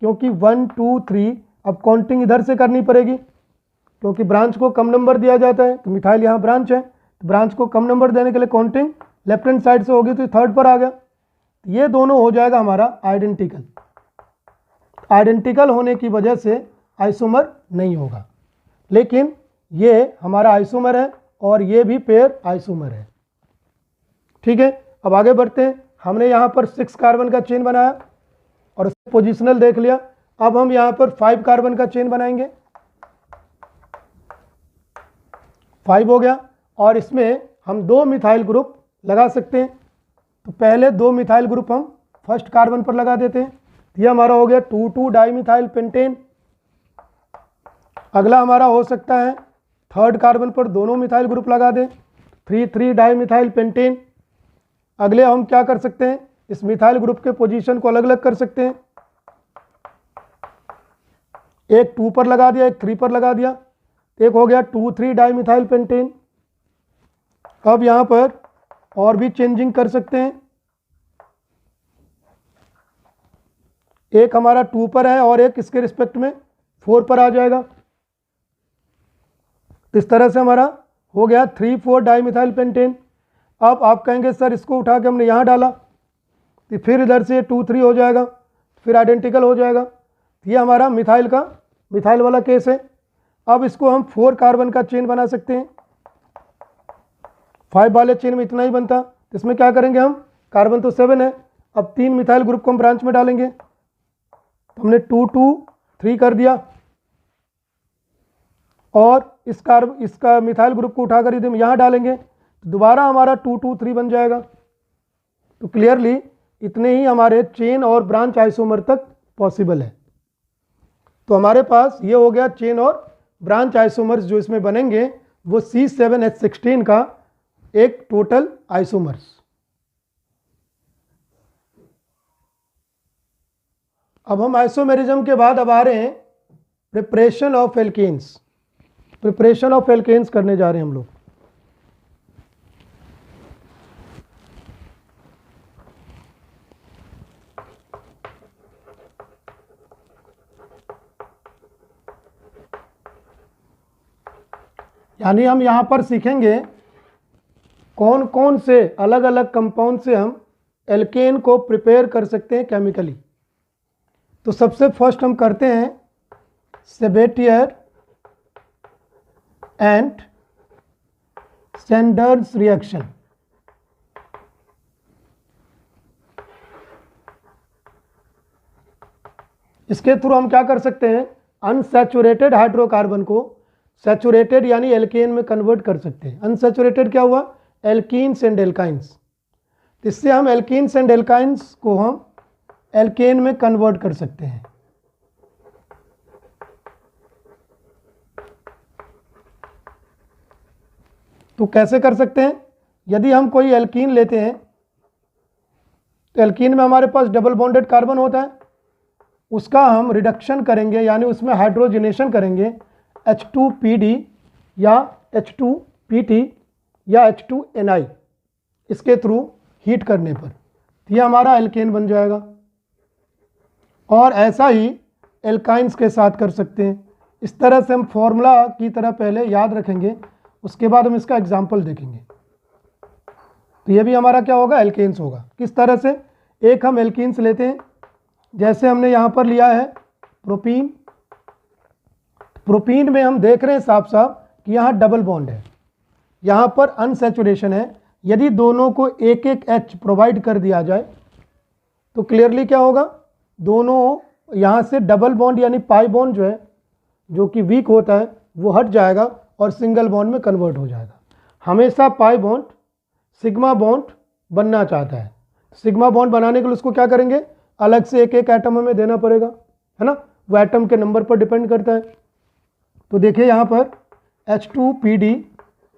क्योंकि 1 2 3 अब काउंटिंग इधर से करनी पड़ेगी क्योंकि ब्रांच को कम नंबर दिया जाता है। तो मिथाइल यहाँ ब्रांच है तो ब्रांच को कम नंबर देने के लिए काउंटिंग लेफ्ट हैंड साइड से होगी तो थर्ड पर आ गया। ये दोनों हो जाएगा हमारा आइडेंटिकल। आइडेंटिकल होने की वजह से आइसोमर नहीं होगा, लेकिन ये हमारा आइसोमर है और ये भी पेयर आइसोमर है। ठीक है, अब आगे बढ़ते हैं। हमने यहाँ पर 6 कार्बन का चेन बनाया और पोजिशनल देख लिया। अब हम यहाँ पर 5 कार्बन का चेन बनाएंगे। 5 हो गया और इसमें हम 2 मिथाइल ग्रुप लगा सकते हैं। तो पहले 2 मिथाइल ग्रुप हम फर्स्ट कार्बन पर लगा देते हैं। ये हमारा हो गया 2 2 डाइमिथाइल पेंटेन। अगला हमारा हो सकता है थर्ड कार्बन पर दोनों मिथाइल ग्रुप लगा दें, 3 3 डाइमिथाइल पेंटेन। अगले हम क्या कर सकते हैं, इस मिथाइल ग्रुप के पोजीशन को अलग अलग कर सकते हैं। एक 2 पर लगा दिया, एक 3 पर लगा दिया। एक हो गया 2 3 डाइमिथाइल पेंटेन। अब यहाँ पर और भी चेंजिंग कर सकते हैं। एक हमारा 2 पर है और एक इसके रिस्पेक्ट में 4 पर आ जाएगा। इस तरह से हमारा हो गया 3 4 डाइमिथाइल पेंटेन। अब आप कहेंगे सर इसको उठा के हमने यहाँ डाला तो फिर इधर से 2 3 हो जाएगा, फिर आइडेंटिकल हो जाएगा। ये हमारा मिथाइल वाला केस है। अब इसको हम 4 कार्बन का चेन बना सकते हैं। 5 वाले चेन में इतना ही बनता। इसमें क्या करेंगे हम, कार्बन तो 7 है, अब 3 मिथाइल ग्रुप को हम ब्रांच में डालेंगे। तो हमने 2 2 3 कर दिया और इसका मिथाइल ग्रुप को उठाकर यदि हम यहाँ डालेंगे तो दोबारा हमारा 2 2 3 बन जाएगा। तो क्लियरली इतने ही हमारे चेन और ब्रांच आइसोमर तक पॉसिबल है। तो हमारे पास ये हो गया चेन और ब्रांच आइसोमर्स जो इसमें बनेंगे वो C7H16 का एक टोटल आइसोमर्स। अब हम आइसोमेरिज्म के बाद अब आ रहे हैं preparation of alkanes, preparation of alkanes करने जा रहे हैं हम लोग। यानी हम यहाँ पर सीखेंगे कौन कौन से अलग अलग कंपाउंड से हम एल्केन को प्रिपेयर कर सकते हैं केमिकली। तो सबसे फर्स्ट हम करते हैं सेबेटियर एंड सैंडर्स रिएक्शन। इसके थ्रू हम क्या कर सकते हैं, अनसैचुरेटेड हाइड्रोकार्बन को सैचुरेटेड यानी एल्केन में कन्वर्ट कर सकते हैं। अनसैचुरेटेड क्या हुआ, एल्कीन्स एंड एल्काइंस। इससे हम एल्कीन्स एंड एल्काइंस को हम एल्केन में कन्वर्ट कर सकते हैं। तो कैसे कर सकते हैं, यदि हम कोई एल्कीन लेते हैं तो एल्कीन में हमारे पास डबल बॉन्डेड कार्बन होता है, उसका हम रिडक्शन करेंगे यानी उसमें हाइड्रोजनेशन करेंगे H2PD या H2PT या H2Ni इसके थ्रू हीट करने पर ये हमारा एल्केन बन जाएगा। और ऐसा ही एल्काइंस के साथ कर सकते हैं। इस तरह से हम फॉर्मूला की तरह पहले याद रखेंगे, उसके बाद हम इसका एग्जाम्पल देखेंगे। तो ये भी हमारा क्या होगा, एल्केन्स होगा। किस तरह से, एक हम एल्कीन्स लेते हैं, जैसे हमने यहाँ पर लिया है प्रोपीन। प्रोपीन में हम देख रहे हैं साफ साफ कि यहाँ डबल बॉन्ड है, यहाँ पर अनसैचुरेशन है। यदि दोनों को एक एक H प्रोवाइड कर दिया जाए तो क्लियरली क्या होगा, दोनों यहाँ से डबल बॉन्ड यानी पाई बॉन्ड जो है, जो कि वीक होता है, वो हट जाएगा और सिंगल बॉन्ड में कन्वर्ट हो जाएगा। हमेशा पाई बॉन्ड सिग्मा बॉन्ड बनना चाहता है। सिग्मा बॉन्ड बनाने के लिए उसको क्या करेंगे, अलग से एक एक एटम हमें देना पड़ेगा, है ना, वो एटम के नंबर पर डिपेंड करता है। तो देखिए यहाँ पर H2PD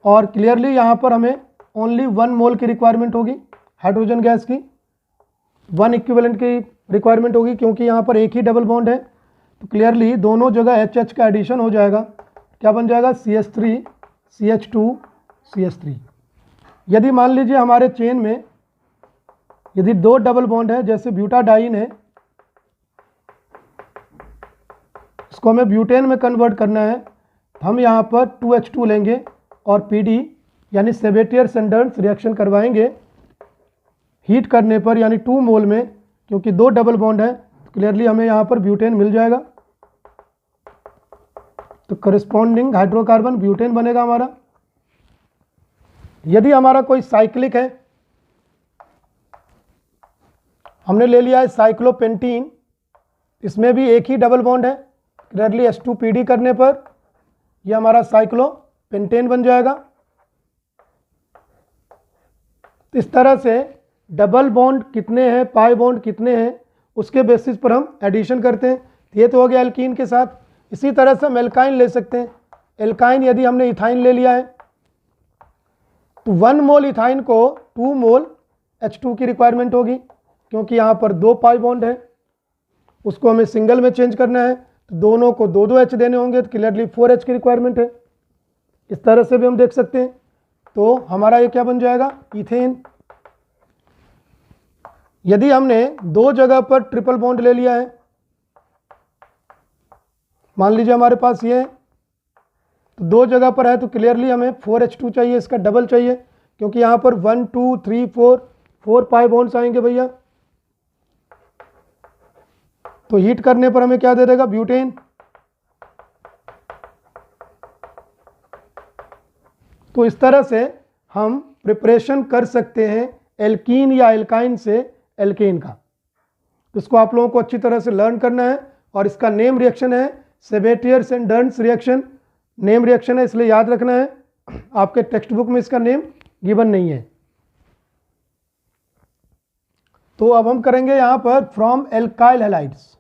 और क्लियरली यहाँ पर हमें ओनली 1 मोल की रिक्वायरमेंट होगी हाइड्रोजन गैस की, 1 इक्विवेलेंट की रिक्वायरमेंट होगी, क्योंकि यहाँ पर एक ही डबल बॉन्ड है। तो क्लियरली दोनों जगह HH का एडिशन हो जाएगा, क्या बन जाएगा, CH3 CH2 CH3। यदि मान लीजिए हमारे चेन में यदि 2 डबल बॉन्ड है, जैसे ब्यूटाडाइन है, इसको हमें ब्यूटेन में कन्वर्ट करना है, हम यहाँ पर 2H2 लेंगे और PD यानी सेबेटियर सैंडर्स रिएक्शन करवाएंगे हीट करने पर, यानी 2 मोल में, क्योंकि 2 डबल बॉन्ड है, तो क्लियरली हमें यहाँ पर ब्यूटेन मिल जाएगा। तो करस्पॉन्डिंग हाइड्रोकार्बन ब्यूटेन बनेगा हमारा। यदि हमारा कोई साइक्लिक है, हमने ले लिया है साइक्लोपेंटीन, इसमें भी एक ही डबल बॉन्ड है, क्लियरली H2PD करने पर यह हमारा साइक्लोपेंटेन बन जाएगा। इस तरह से डबल बॉन्ड कितने हैं, पाई बॉन्ड कितने हैं, उसके बेसिस पर हम एडिशन करते हैं। ये तो हो गया एल्कीन के साथ। इसी तरह से हम एल्काइन ले सकते हैं। एल्काइन यदि हमने इथाइन ले लिया है तो 1 मोल इथाइन को 2 मोल H2 की रिक्वायरमेंट होगी, क्योंकि यहाँ पर 2 पाई बॉन्ड है, उसको हमें सिंगल में चेंज करना है, तो दोनों को 2-2 H देने होंगे, तो क्लियरली 4H की रिक्वायरमेंट है। इस तरह से भी हम देख सकते हैं। तो हमारा ये क्या बन जाएगा, इथेन। यदि हमने 2 जगह पर ट्रिपल बॉन्ड ले लिया है, मान लीजिए हमारे पास ये है, तो 2 जगह पर है, तो क्लियरली हमें 4H2 चाहिए, इसका डबल चाहिए, क्योंकि यहाँ पर 1 2 3 4 पाई बॉन्ड्स आएंगे भैया। तो हीट करने पर हमें क्या दे देगा, ब्यूटेन। तो इस तरह से हम प्रिपरेशन कर सकते हैं एल्कीन या एल्काइन से एल्केन का। इसको आप लोगों को अच्छी तरह से लर्न करना है। और इसका नेम रिएक्शन है सेबेटियर सैंडर्स रिएक्शन। नेम रिएक्शन है, इसलिए याद रखना है, आपके टेक्स्ट बुक में इसका नेम गिवन नहीं है। तो अब हम करेंगे यहां पर from alkyl halides.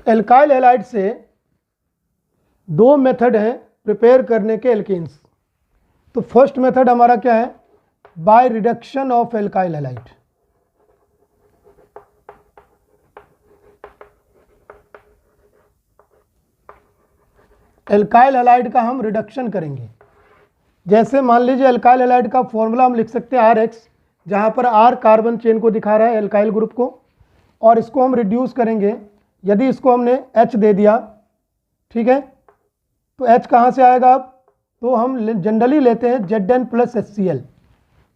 Alkyl halide से 2 मेथड हैं प्रिपेयर करने के एल्केन्स। तो फर्स्ट मेथड हमारा क्या है, by reduction of alkyl halide. Alkyl halide का हम रिडक्शन करेंगे। जैसे मान लीजिए एल्काइल हैलाइड का फॉर्मूला हम लिख सकते हैं RX, जहाँ पर R कार्बन चेन को दिखा रहा है, एल्काइल ग्रुप को, और इसको हम रिड्यूस करेंगे। यदि इसको हमने H दे दिया, ठीक है, तो H कहाँ से आएगा अब? तो हम जनरली लेते हैं Zn प्लस HCl।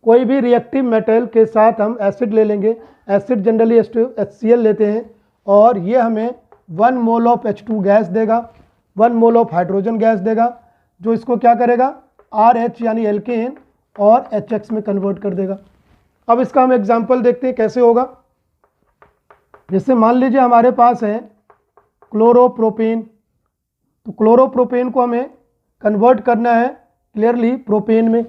कोई भी रिएक्टिव मेटल के साथ हम एसिड ले लेंगे, एसिड जनरली HCl लेते हैं, और ये हमें 1 मोल ऑफ H2 गैस देगा, 1 मोल ऑफ हाइड्रोजन गैस देगा, जो इसको क्या करेगा, RH यानी एल्केन और HX में कन्वर्ट कर देगा। अब इसका हम एग्जाम्पल देखते हैं कैसे होगा। जैसे मान लीजिए हमारे पास है क्लोरोप्रोपेन, तो क्लोरोप्रोपेन को हमें कन्वर्ट करना है क्लियरली प्रोपेन में।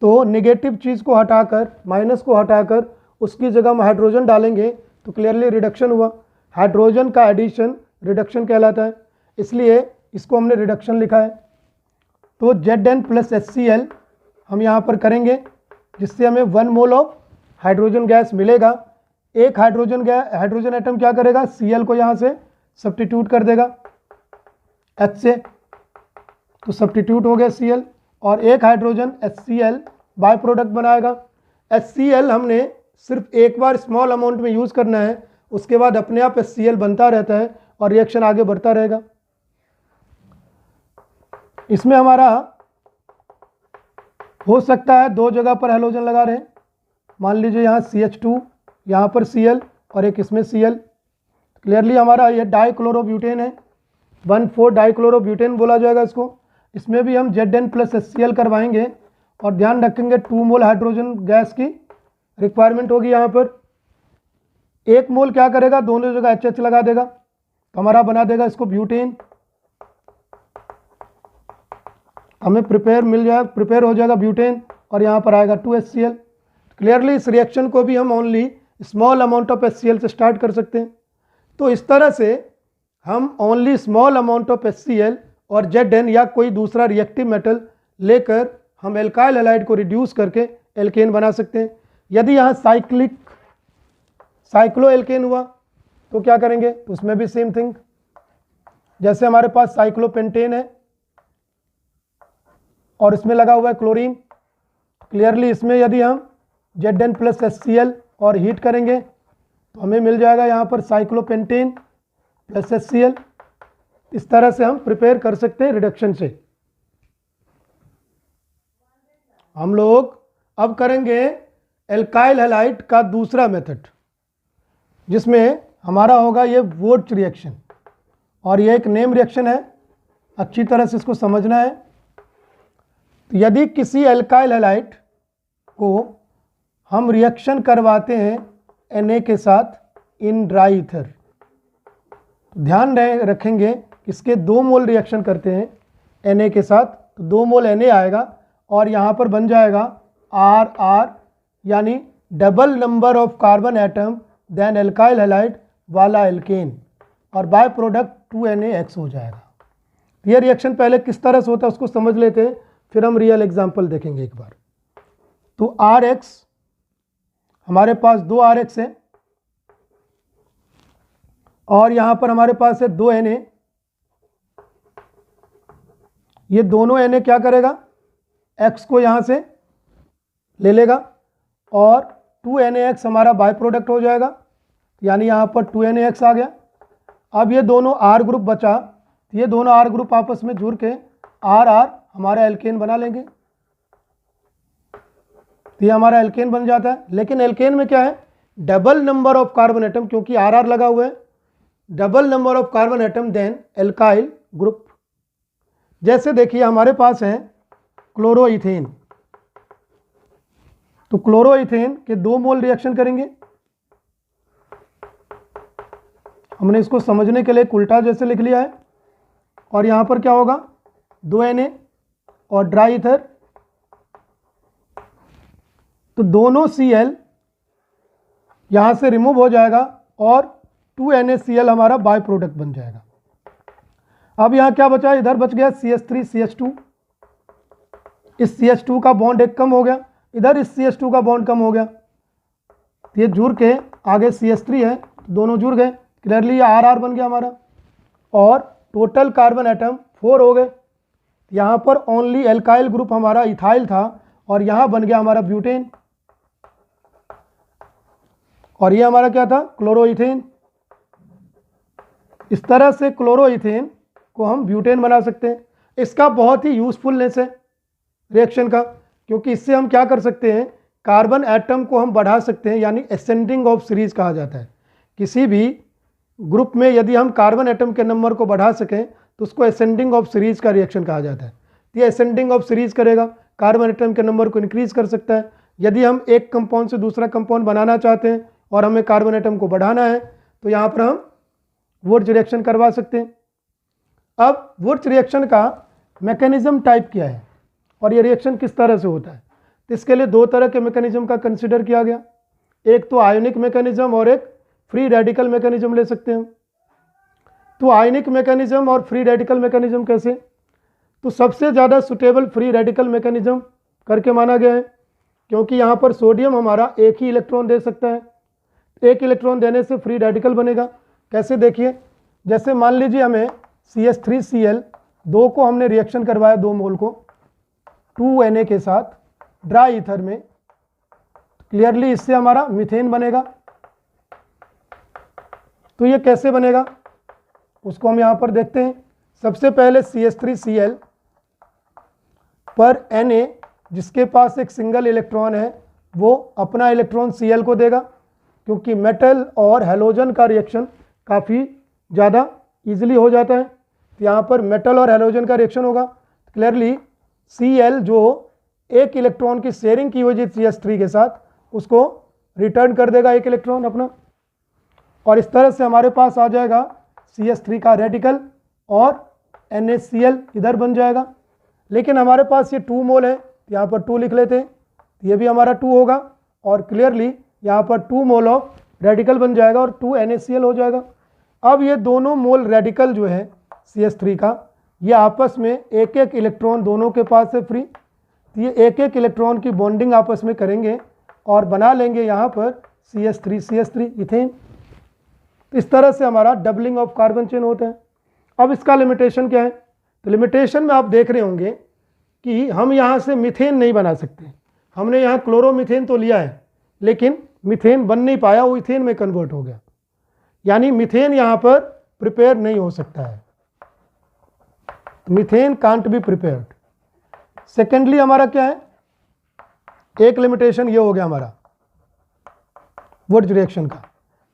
तो नेगेटिव चीज़ को हटाकर, माइनस को हटाकर उसकी जगह हम हाइड्रोजन डालेंगे, तो क्लियरली रिडक्शन हुआ। हाइड्रोजन का एडिशन रिडक्शन कहलाता है, इसलिए इसको हमने रिडक्शन लिखा है। तो Zn प्लस HCl हम यहाँ पर करेंगे, जिससे हमें 1 मोल ऑफ हाइड्रोजन गैस मिलेगा। एक हाइड्रोजन एटम क्या करेगा, Cl को यहाँ से सब्स्टिट्यूट कर देगा H से, तो सब्स्टिट्यूट हो गया Cl, और एक हाइड्रोजन HCl बाय प्रोडक्ट बनाएगा। HCl हमने सिर्फ एक बार स्मॉल अमाउंट में यूज़ करना है, उसके बाद अपने आप HCl बनता रहता है और रिएक्शन आगे बढ़ता रहेगा। इसमें हमारा हो सकता है 2 जगह पर हैलोजन लगा रहे हैं। मान लीजिए यहाँ CH2, यहाँ पर Cl और एक इसमें Cl। क्लियरली हमारा ये डाइक्लोरोब्यूटेन है, 1,4 डाइक्लोरोब्यूटेन बोला जाएगा इसको। इसमें भी हम Zn प्लस HCl करवाएंगे, और ध्यान रखेंगे 2 मोल हाइड्रोजन गैस की रिक्वायरमेंट होगी यहाँ पर। 1 मोल क्या करेगा, दोनों जगह HH लगा देगा, तो हमारा बना देगा इसको ब्यूटेन। हमें प्रिपेयर हो जाएगा ब्यूटेन, और यहाँ पर आएगा 2HCl। क्लियरली इस रिएक्शन को भी हम only small amount of HCl से स्टार्ट कर सकते हैं। तो इस तरह से हम only small amount of HCl और Zn या कोई दूसरा रिएक्टिव मेटल लेकर हम एल्काइल हैलाइड को रिड्यूस करके एल्केन बना सकते हैं। यदि यहाँ साइक्लो एल्केन हुआ तो क्या करेंगे, तो उसमें भी सेम थिंग। जैसे हमारे पास साइक्लोपेंटेन है और इसमें लगा हुआ है क्लोरीन, क्लियरली इसमें यदि हम Zn प्लस HCl और हीट करेंगे तो हमें मिल जाएगा यहाँ पर साइक्लोपेंटेन प्लस HCl। इस तरह से हम प्रिपेयर कर सकते हैं रिडक्शन से। हम लोग अब करेंगे एल्काइल हैलाइड का दूसरा मेथड, जिसमें हमारा होगा ये वुर्ट्ज रिएक्शन, और ये एक नेम रिएक्शन है, अच्छी तरह से इसको समझना है। तो यदि किसी एल्काइल हैलाइड को हम रिएक्शन करवाते हैं Na के साथ इन ड्राई ईथर, ध्यान रखेंगे इसके 2 मोल रिएक्शन करते हैं Na के साथ, तो 2 मोल Na आएगा, और यहाँ पर बन जाएगा RR, यानी double number of carbon atom then alkyl halide वाला एल्केन, और बाय प्रोडक्ट 2NaX हो जाएगा। ये रिएक्शन पहले किस तरह से होता है उसको समझ लेते हैं, फिर हम रियल एग्जांपल देखेंगे एक बार। तो RX, हमारे पास 2 RX है, और यहाँ पर हमारे पास है 2 Na। ये दोनों Na क्या करेगा, X को यहाँ से ले लेगा, और 2NaX हमारा बाय प्रोडक्ट हो जाएगा, यानी यहाँ पर 2NaX आ गया। अब ये दोनों R ग्रुप बचा, ये दोनों R ग्रुप आपस में जुड़ के RR हमारा एल्केन बना लेंगे, तो ये हमारा एल्केन बन जाता है। लेकिन एल्केन में क्या है, double number of carbon atom, क्योंकि RR लगा हुआ है, double number of carbon atom then alkyl group. जैसे देखिए हमारे पास है क्लोरोइथेन, तो क्लोरोइथेन के 2 मोल रिएक्शन करेंगे। हमने इसको समझने के लिए उल्टा जैसे लिख लिया है, और यहाँ पर क्या होगा, 2 Na और ड्राई ईथर, तो दोनों Cl यहाँ से रिमूव हो जाएगा, और 2NaCl हमारा बाय प्रोडक्ट बन जाएगा। अब यहाँ क्या बचा, इधर बच गया CH3 CH2, इस CH2 का बॉन्ड एक कम हो गया, इधर इस CH2 का बॉन्ड कम हो गया, ये जुड़ के आगे CH3 है, दोनों जुड़ गए, क्लियरली ये RR बन गया हमारा, और टोटल कार्बन एटम 4 हो गए। यहाँ पर ओनली एल्काइल ग्रुप हमारा इथाइल था और यहाँ बन गया हमारा ब्यूटेन, और ये हमारा क्या था, क्लोरोइथेन। इस तरह से क्लोरोइथेन को हम ब्यूटेन बना सकते हैं। इसका बहुत ही यूजफुलनेस है रिएक्शन का, क्योंकि इससे हम क्या कर सकते हैं, कार्बन एटम को हम बढ़ा सकते हैं, यानी असेंडिंग ऑफ सीरीज कहा जाता है। किसी भी ग्रुप में यदि हम कार्बन एटम के नंबर को बढ़ा सकें तो उसको असेंडिंग ऑफ सीरीज का रिएक्शन कहा जाता है। ये असेंडिंग ऑफ सीरीज करेगा, कार्बन एटम के नंबर को इंक्रीज कर सकता है। यदि हम एक कंपाउंड से दूसरा कंपाउंड बनाना चाहते हैं और हमें कार्बन एटम को बढ़ाना है तो यहाँ पर हम वुर्ज रिएक्शन करवा सकते हैं। अब वुर्ज रिएक्शन का मैकेनिज्म टाइप क्या है और ये रिएक्शन किस तरह से होता है, तो इसके लिए 2 तरह के मैकेनिज्म का कंसिडर किया गया। एक तो आयोनिक मैकेनिज्म और एक फ्री रेडिकल मैकेनिज्म ले सकते हैं। तो आयोनिक मैकेनिज्म और फ्री रेडिकल मैकेनिज्म कैसे, तो सबसे ज़्यादा सुटेबल फ्री रेडिकल मैकेनिज्म करके माना गया है, क्योंकि यहाँ पर सोडियम हमारा एक ही इलेक्ट्रॉन दे सकता है। एक इलेक्ट्रॉन देने से फ्री रेडिकल बनेगा। कैसे देखिए, जैसे मान लीजिए हमें CH3Cl 2 को हमने रिएक्शन करवाया 2 मोल को 2Na के साथ ड्राई ईथर में, क्लियरली इससे हमारा मीथेन बनेगा। तो ये कैसे बनेगा उसको हम यहाँ पर देखते हैं। सबसे पहले CH3Cl पर Na जिसके पास एक सिंगल इलेक्ट्रॉन है वो अपना इलेक्ट्रॉन Cl को देगा, क्योंकि मेटल और हैलोजन का रिएक्शन काफ़ी ज़्यादा इजीली हो जाता है। तो यहाँ पर मेटल और हैलोजन का रिएक्शन होगा। क्लियरली Cl जो एक इलेक्ट्रॉन की शेयरिंग की वजह CH3 के साथ उसको रिटर्न कर देगा एक इलेक्ट्रॉन अपना, और इस तरह से हमारे पास आ जाएगा CH3 का रेडिकल और NaCl इधर बन जाएगा। लेकिन हमारे पास ये 2 मोल है, यहाँ पर 2 लिख लेते हैं, ये भी हमारा 2 होगा, और क्लियरली यहाँ पर 2 मोल ऑफ रेडिकल बन जाएगा और 2 NaCl हो जाएगा। अब ये दोनों मोल रेडिकल जो है CH3 का, ये आपस में एक एक इलेक्ट्रॉन दोनों के पास है फ्री, तो ये एक एक इलेक्ट्रॉन की बॉन्डिंग आपस में करेंगे और बना लेंगे यहाँ पर CH3 इथेन। तो इस तरह से हमारा डबलिंग ऑफ कार्बन चेन होता है। अब इसका लिमिटेशन क्या है, तो लिमिटेशन में आप देख रहे होंगे कि हम यहाँ से मीथेन नहीं बना सकते। हमने यहाँ क्लोरोमीथेन तो लिया है लेकिन मीथेन बन नहीं पाया, वो इथेन में कन्वर्ट हो गया, यानी मीथेन यहाँ पर प्रिपेयर नहीं हो सकता है। Methane can't be prepared. Secondly हमारा क्या है, एक लिमिटेशन ये हो गया हमारा वुर्ज रिएक्शन का।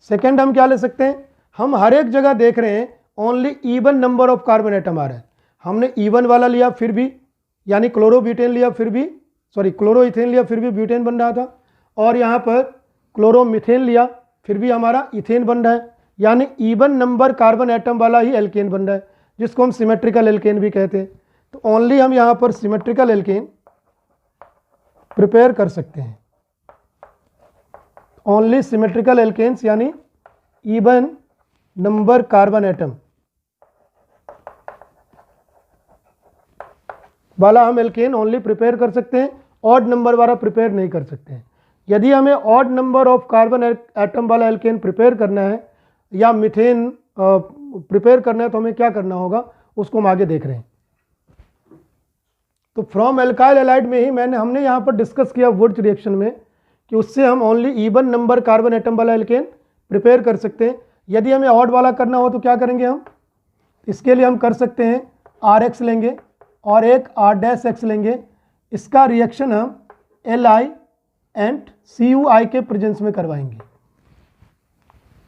सेकेंड हम क्या ले सकते हैं, हम हर एक जगह देख रहे हैं only even number of carbon atom आ रहा है। हमने इवन वाला लिया फिर भी, यानी क्लोरोब्यूटेन लिया फिर भी, क्लोरोइथेन लिया फिर भी ब्यूटेन बन रहा था, और यहाँ पर क्लोरोमीथेन लिया फिर भी हमारा इथेन बन रहा है, यानी इवन नंबर कार्बन एटम वाला ही एल्केन बन रहा है, जिसको हम सिमेट्रिकल एल्केन भी कहते हैं। तो ओनली हम यहाँ पर सिमेट्रिकल एल्केन प्रिपेयर कर सकते हैं। ओनली सिमेट्रिकल एल्केन्स यानी इवन नंबर कार्बन एटम वाला हम एल्केन ओनली प्रिपेयर कर सकते हैं, ऑड नंबर वाला प्रिपेयर नहीं कर सकते हैं। यदि हमें odd number of carbon atom वाला एल्केन प्रिपेयर करना है या मीथेन प्रिपेयर करना है तो हमें क्या करना होगा उसको हम आगे देख रहे हैं। तो फ्रॉम एल्काइल हैलाइड में ही हमने यहाँ पर डिस्कस किया वुर्ज रिएक्शन में कि उससे हम only even number carbon atom वाला एल्केन प्रिपेयर कर सकते हैं। यदि हमें ऑड वाला करना हो तो क्या करेंगे हम, इसके लिए हम कर सकते हैं RX लेंगे और एक R' लेंगे। इसका रिएक्शन हम Li एंड CuI के प्रेजेंस में करवाएंगे,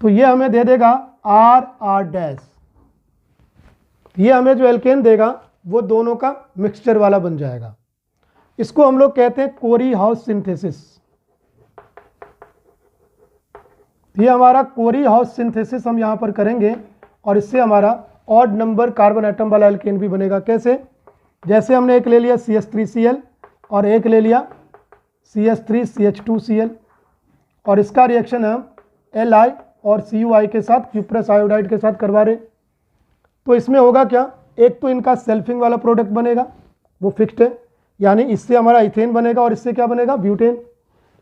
तो ये हमें दे देगा R'। ये हमें जो एल्केन देगा वो दोनों का मिक्सचर वाला बन जाएगा। इसको हम लोग कहते हैं कोरी हाउस सिंथेसिस। ये हमारा कोरी हाउस सिंथेसिस हम यहाँ पर करेंगे और इससे हमारा ऑड नंबर कार्बन एटम वाला एल्केन भी बनेगा। कैसे, जैसे हमने एक ले लिया CH3Cl और एक ले लिया CH3CH2Cl, और इसका रिएक्शन हम Li और CuI के साथ क्यूप्रस आयोडाइड के साथ करवा रहे। तो इसमें होगा क्या, एक तो इनका सेल्फिंग वाला प्रोडक्ट बनेगा वो फिक्स्ड है, यानी इससे हमारा इथेन बनेगा और इससे क्या बनेगा, ब्यूटेन।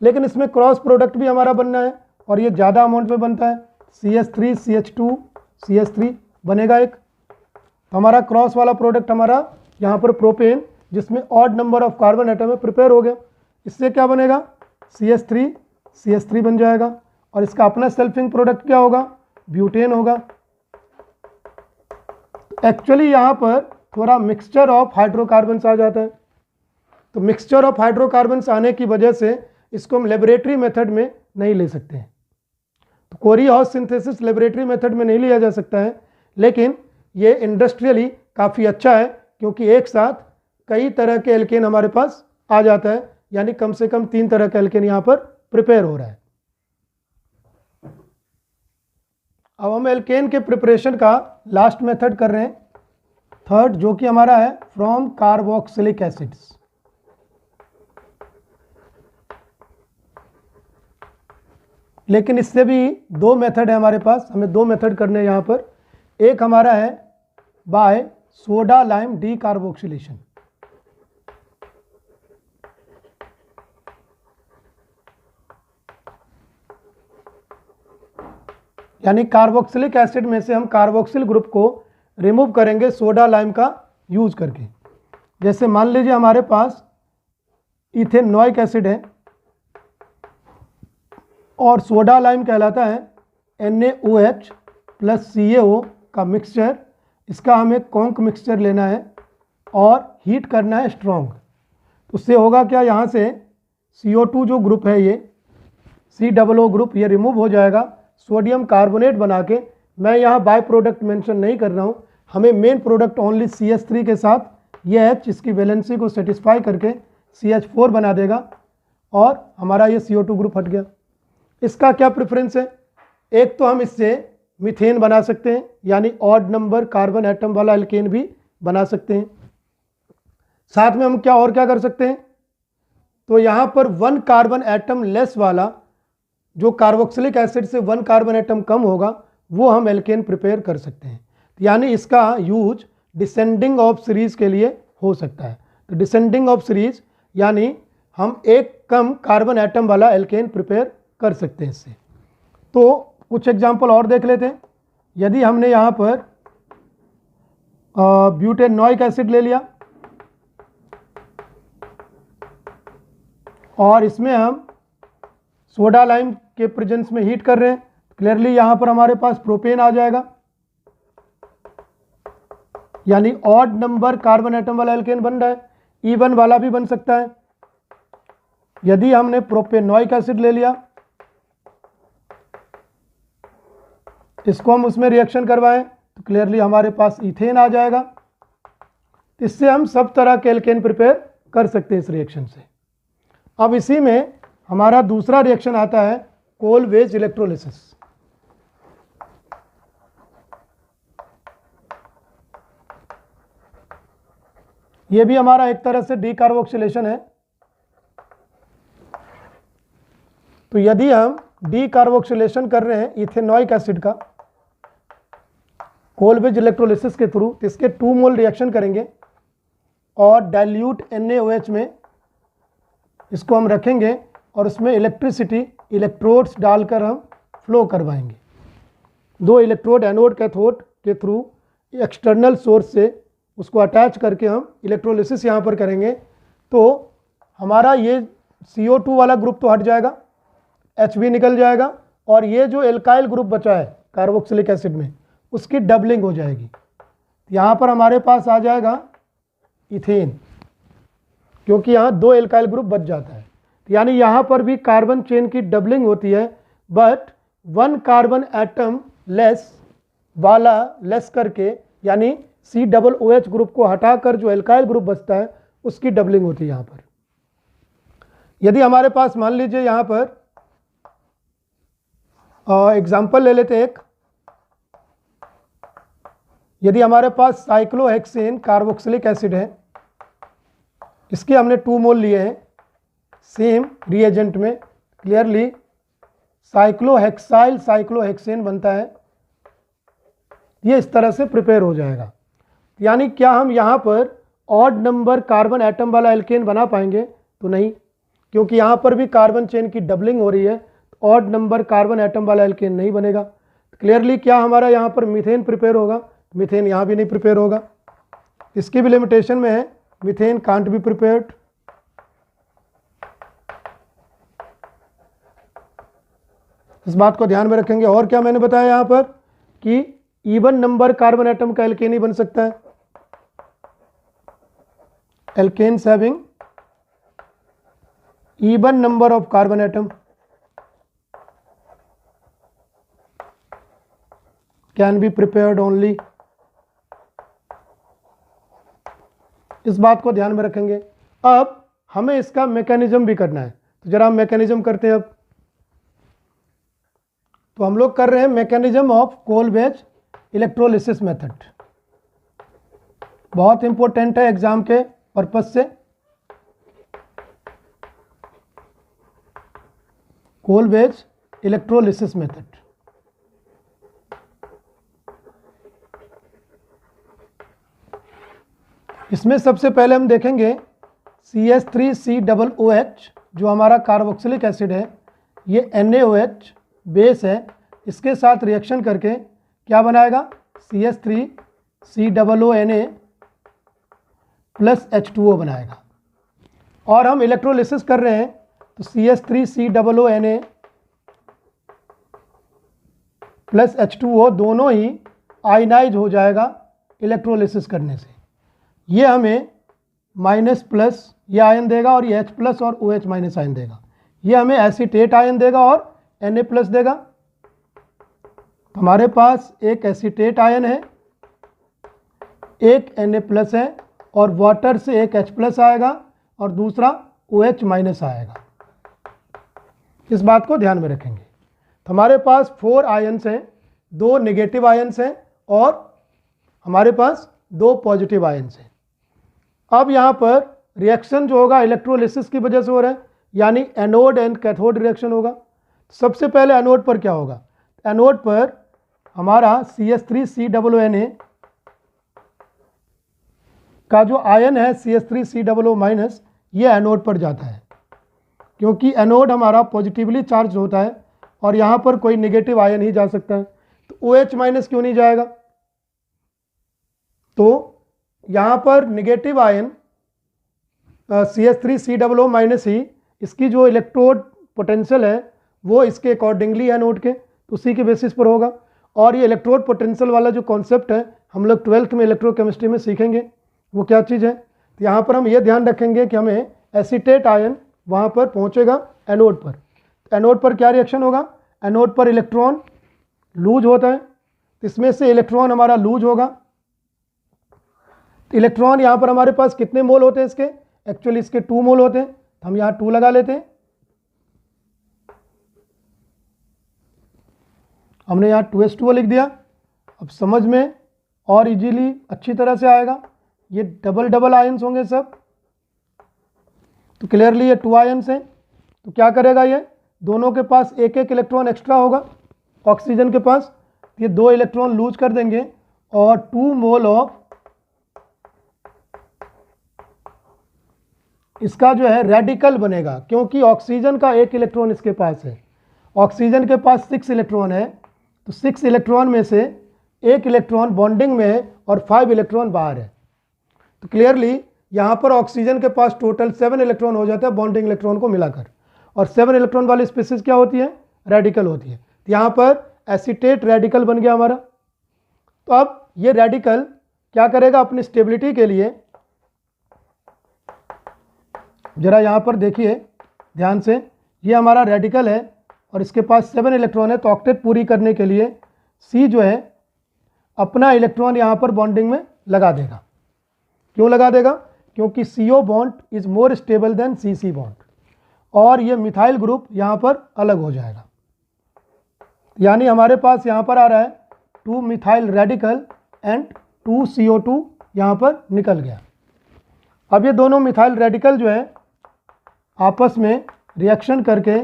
लेकिन इसमें क्रॉस प्रोडक्ट भी हमारा बनना है और ये ज़्यादा अमाउंट में बनता है, CH3 CH2 CH3 बनेगा एक। तो हमारा क्रॉस वाला प्रोडक्ट हमारा यहाँ पर प्रोपेन जिसमें odd number of carbon atom है प्रिपेयर हो गया। इससे क्या बनेगा, CH3 बन जाएगा और इसका अपना सेल्फिंग प्रोडक्ट क्या होगा, ब्यूटेन होगा। एक्चुअली यहाँ पर थोड़ा मिक्सचर ऑफ हाइड्रोकार्बन्स आ जाता है, तो मिक्सचर ऑफ हाइड्रोकार्बन्स आने की वजह से इसको हम लेबोरेटरी मेथड में नहीं ले सकते हैं। तो कोरी हाउस सिंथेसिस लेबोरेटरी मेथड में नहीं लिया जा सकता है, लेकिन ये इंडस्ट्रियली काफ़ी अच्छा है क्योंकि एक साथ कई तरह के एल्केन हमारे पास आ जाता है, यानी कम से कम 3 तरह का एल्केन यहाँ पर प्रिपेयर हो रहा है। अब हम एल्केन के प्रिपरेशन का लास्ट मेथड कर रहे हैं, थर्ड, जो कि हमारा है फ्रॉम कार्बोक्सिलिक एसिड्स। लेकिन इससे भी 2 मेथड है हमारे पास, हमें 2 मेथड करने हैं यहाँ पर। एक हमारा है by soda lime decarboxylation, यानी कार्बोक्सिलिक एसिड में से हम कार्बोक्सिल ग्रुप को रिमूव करेंगे सोडा लाइम का यूज करके। जैसे मान लीजिए हमारे पास इथेनॉइक एसिड है और सोडा लाइम कहलाता है NaOH प्लस CaO का मिक्सचर। इसका हमें कॉन्क मिक्सचर लेना है और हीट करना है स्ट्रॉन्ग। उससे होगा क्या, यहाँ से CO2 जो ग्रुप है ये COO ग्रुप ये रिमूव हो जाएगा, सोडियम कार्बोनेट बना के। मैं यहाँ बाय प्रोडक्ट मेंशन नहीं कर रहा हूँ, हमें मेन प्रोडक्ट ओनली CH3 के साथ ये H इसकी वैलेंसी को सेटिस्फाई करके CH4 बना देगा और हमारा ये CO2 ग्रुप हट गया। इसका क्या प्रेफरेंस है, एक तो हम इससे मीथेन बना सकते हैं, यानी ऑड नंबर कार्बन एटम वाला एल्केन भी बना सकते हैं। साथ में हम क्या कर सकते हैं, तो यहाँ पर 1 कार्बन एटम लेस वाला जो कार्बोक्सिलिक एसिड से 1 कार्बन एटम कम होगा वो हम एल्केन प्रिपेयर कर सकते हैं। यानी इसका यूज डिसेंडिंग ऑफ सीरीज के लिए हो सकता है। तो डिसेंडिंग ऑफ सीरीज यानी हम एक कम कार्बन एटम वाला एल्केन प्रिपेयर कर सकते हैं इससे। तो कुछ एग्जांपल और देख लेते हैं। यदि हमने यहाँ पर ब्यूटेनॉइक एसिड ले लिया और इसमें हम सोडा लाइम के प्रेजेंस में हीट कर रहे हैं, क्लियरली यहाँ पर हमारे पास प्रोपेन आ जाएगा, यानी ऑड नंबर कार्बन एटम वाला एल्केन बन रहा है। इवन वाला भी बन सकता है। यदि हमने प्रोपेनॉइक एसिड ले लिया, इसको हम उसमें रिएक्शन करवाएं तो क्लियरली हमारे पास इथेन आ जाएगा। इससे हम सब तरह के एल्केन प्रिपेयर कर सकते हैं इस रिएक्शन से। अब इसी में हमारा दूसरा रिएक्शन आता है कोलवेज इलेक्ट्रोलिसिस। ये भी हमारा एक तरह से डीकार्बोक्सिलेशन है। तो यदि हम डीकार्बोक्सिलेशन कर रहे हैं इथेनॉइक एसिड का कोलवेज इलेक्ट्रोलिसिस के थ्रू, तो इसके 2 मोल रिएक्शन करेंगे और डाइल्यूट NaOH में इसको हम रखेंगे और उसमें इलेक्ट्रिसिटी इलेक्ट्रोड्स डालकर हम फ्लो करवाएंगे। 2 इलेक्ट्रोड एनोड कैथोड के थ्रू एक्सटर्नल सोर्स से उसको अटैच करके हम इलेक्ट्रोलिसिस यहाँ पर करेंगे। तो हमारा ये CO2 वाला ग्रुप तो हट जाएगा, Hb निकल जाएगा और ये जो एल्काइल ग्रुप बचा है कार्बोक्सिलिक एसिड में उसकी डबलिंग हो जाएगी। यहाँ पर हमारे पास आ जाएगा इथेन, क्योंकि यहाँ 2 एल्काइल ग्रुप बच जाता है। यानी यहाँ पर भी कार्बन चेन की डबलिंग होती है, बट 1 कार्बन एटम लेस करके, यानी COOH ग्रुप को हटाकर जो एल्काइल ग्रुप बचता है उसकी डबलिंग होती है यहाँ पर। यदि हमारे पास मान लीजिए यहाँ पर एग्जाम्पल ले लेते हैं एक, यदि हमारे पास साइक्लोहेक्सेन कार्बोक्सिलिक एसिड है, इसके हमने 2 मोल लिए हैं सेम रिएजेंट में, क्लियरली साइक्लोहेक्साइल साइक्लोहेक्सेन बनता है, ये इस तरह से प्रिपेयर हो जाएगा। यानी क्या हम यहाँ पर ऑड नंबर कार्बन एटम वाला एल्केन बना पाएंगे? तो नहीं, क्योंकि यहाँ पर भी कार्बन चेन की डबलिंग हो रही है, ऑड नंबर कार्बन एटम वाला एल्केन नहीं बनेगा। क्लियरली क्या हमारा यहाँ पर मीथेन प्रिपेयर होगा? मीथेन यहाँ भी नहीं प्रिपेयर होगा। इसकी भी लिमिटेशन में है, मीथेन कांट बी प्रिपेयर्ड। इस बात को ध्यान में रखेंगे। और क्या मैंने बताया यहाँ पर कि इवन नंबर कार्बन एटम का एल्केन ही बन सकता है। Alkanes having even number of carbon atom can be prepared only। इस बात को ध्यान में रखेंगे। अब हमें इसका मैकेनिज्म भी करना है, तो जरा हम मैकेनिज्म करते हैं। अब तो हम लोग कर रहे हैं mechanism of Colebrook electrolysis method. बहुत इंपॉर्टेंट है एग्जाम के पर्पज से। Colebrook electrolysis method. इसमें सबसे पहले हम देखेंगे CH3COOH जो हमारा कार्बोक्सिलिक एसिड है, ये NaOH बेस है, इसके साथ रिएक्शन करके क्या बनाएगा, CH3COONA प्लस H2O बनाएगा। और हम इलेक्ट्रोलिसिस कर रहे हैं तो CH3COONA प्लस H2O दोनों ही आयनाइज हो जाएगा इलेक्ट्रोलिसिस करने से। ये हमें माइनस प्लस ये आयन देगा और ये H प्लस और OH माइनस आयन देगा। ये हमें एसीटेट आयन देगा और Na प्लस देगा। हमारे पास एक एसीटेट आयन है, एक Na प्लस है और वाटर से एक H प्लस आएगा और दूसरा OH माइनस आएगा। इस बात को ध्यान में रखेंगे। तो हमारे पास 4 आयन्स हैं, 2 नेगेटिव आयन्स हैं और हमारे पास 2 पॉजिटिव आयन्स हैं। अब यहाँ पर रिएक्शन जो होगा इलेक्ट्रोलिसिस की वजह से हो रहा है, यानी एनोड एंड कैथोड रिएक्शन होगा। सबसे पहले एनोड पर क्या होगा, एनोड पर हमारा CH3COONA का जो आयन है CH3COO माइनस, ये एनोड पर जाता है, क्योंकि एनोड हमारा पॉजिटिवली चार्ज होता है और यहाँ पर कोई नेगेटिव आयन ही जा सकता है। तो OH माइनस क्यों नहीं जाएगा, तो यहाँ पर नेगेटिव आयन CH3COO माइनस ही इसकी जो इलेक्ट्रोड पोटेंशियल है वो इसके अकॉर्डिंगली एनोड के, तो उसी के बेसिस पर होगा। और ये इलेक्ट्रोड पोटेंशियल वाला जो कॉन्सेप्ट है हम लोग 12th में इलेक्ट्रोकेमिस्ट्री में सीखेंगे, वो क्या चीज़ है। तो यहाँ पर हम ये ध्यान रखेंगे कि हमें एसीटेट आयन वहाँ पर पहुँचेगा एनोड पर। तो एनोड पर क्या रिएक्शन होगा, एनोड पर इलेक्ट्रॉन लूज होता है, इसमें से इलेक्ट्रॉन हमारा लूज होगा। तो इलेक्ट्रॉन यहाँ पर हमारे पास कितने मोल होते हैं इसके, एक्चुअली इसके 2 मोल होते हैं, तो हम यहाँ 2 लगा लेते हैं। हमने यहाँ 2s2 लिख दिया। अब समझ में और इजीली अच्छी तरह से आएगा, ये डबल डबल आयंस होंगे सब। तो क्लियरली ये 2 आयंस हैं, तो क्या करेगा, ये दोनों के पास एक एक इलेक्ट्रॉन एक्स्ट्रा होगा ऑक्सीजन के पास, ये 2 इलेक्ट्रॉन लूज कर देंगे और 2 मोल ऑफ इसका जो है रेडिकल बनेगा, क्योंकि ऑक्सीजन का 1 इलेक्ट्रॉन इसके पास है। ऑक्सीजन के पास 6 इलेक्ट्रॉन है, तो 6 इलेक्ट्रॉन में से 1 इलेक्ट्रॉन बॉन्डिंग में है और 5 इलेक्ट्रॉन बाहर है। तो क्लियरली यहाँ पर ऑक्सीजन के पास टोटल 7 इलेक्ट्रॉन हो जाता है बॉन्डिंग इलेक्ट्रॉन को मिलाकर, और 7 इलेक्ट्रॉन वाली स्पीसीज क्या होती है, रेडिकल होती है। तो यहाँ पर एसीटेट रेडिकल बन गया हमारा। तो अब ये रेडिकल क्या करेगा, अपनी स्टेबिलिटी के लिए, जरा यहाँ पर देखिए ध्यान से, ये हमारा रेडिकल है और इसके पास 7 इलेक्ट्रॉन है, तो ऑक्टेट पूरी करने के लिए C जो है अपना इलेक्ट्रॉन यहाँ पर बॉन्डिंग में लगा देगा। क्यों लगा देगा, क्योंकि CO bond is more stable then CC bond, और ये मिथाइल ग्रुप यहाँ पर अलग हो जाएगा। यानी हमारे पास यहाँ पर आ रहा है 2 मिथाइल रेडिकल एंड 2 CO2 यहाँ पर निकल गया। अब ये दोनों मिथाइल रेडिकल जो है आपस में रिएक्शन करके,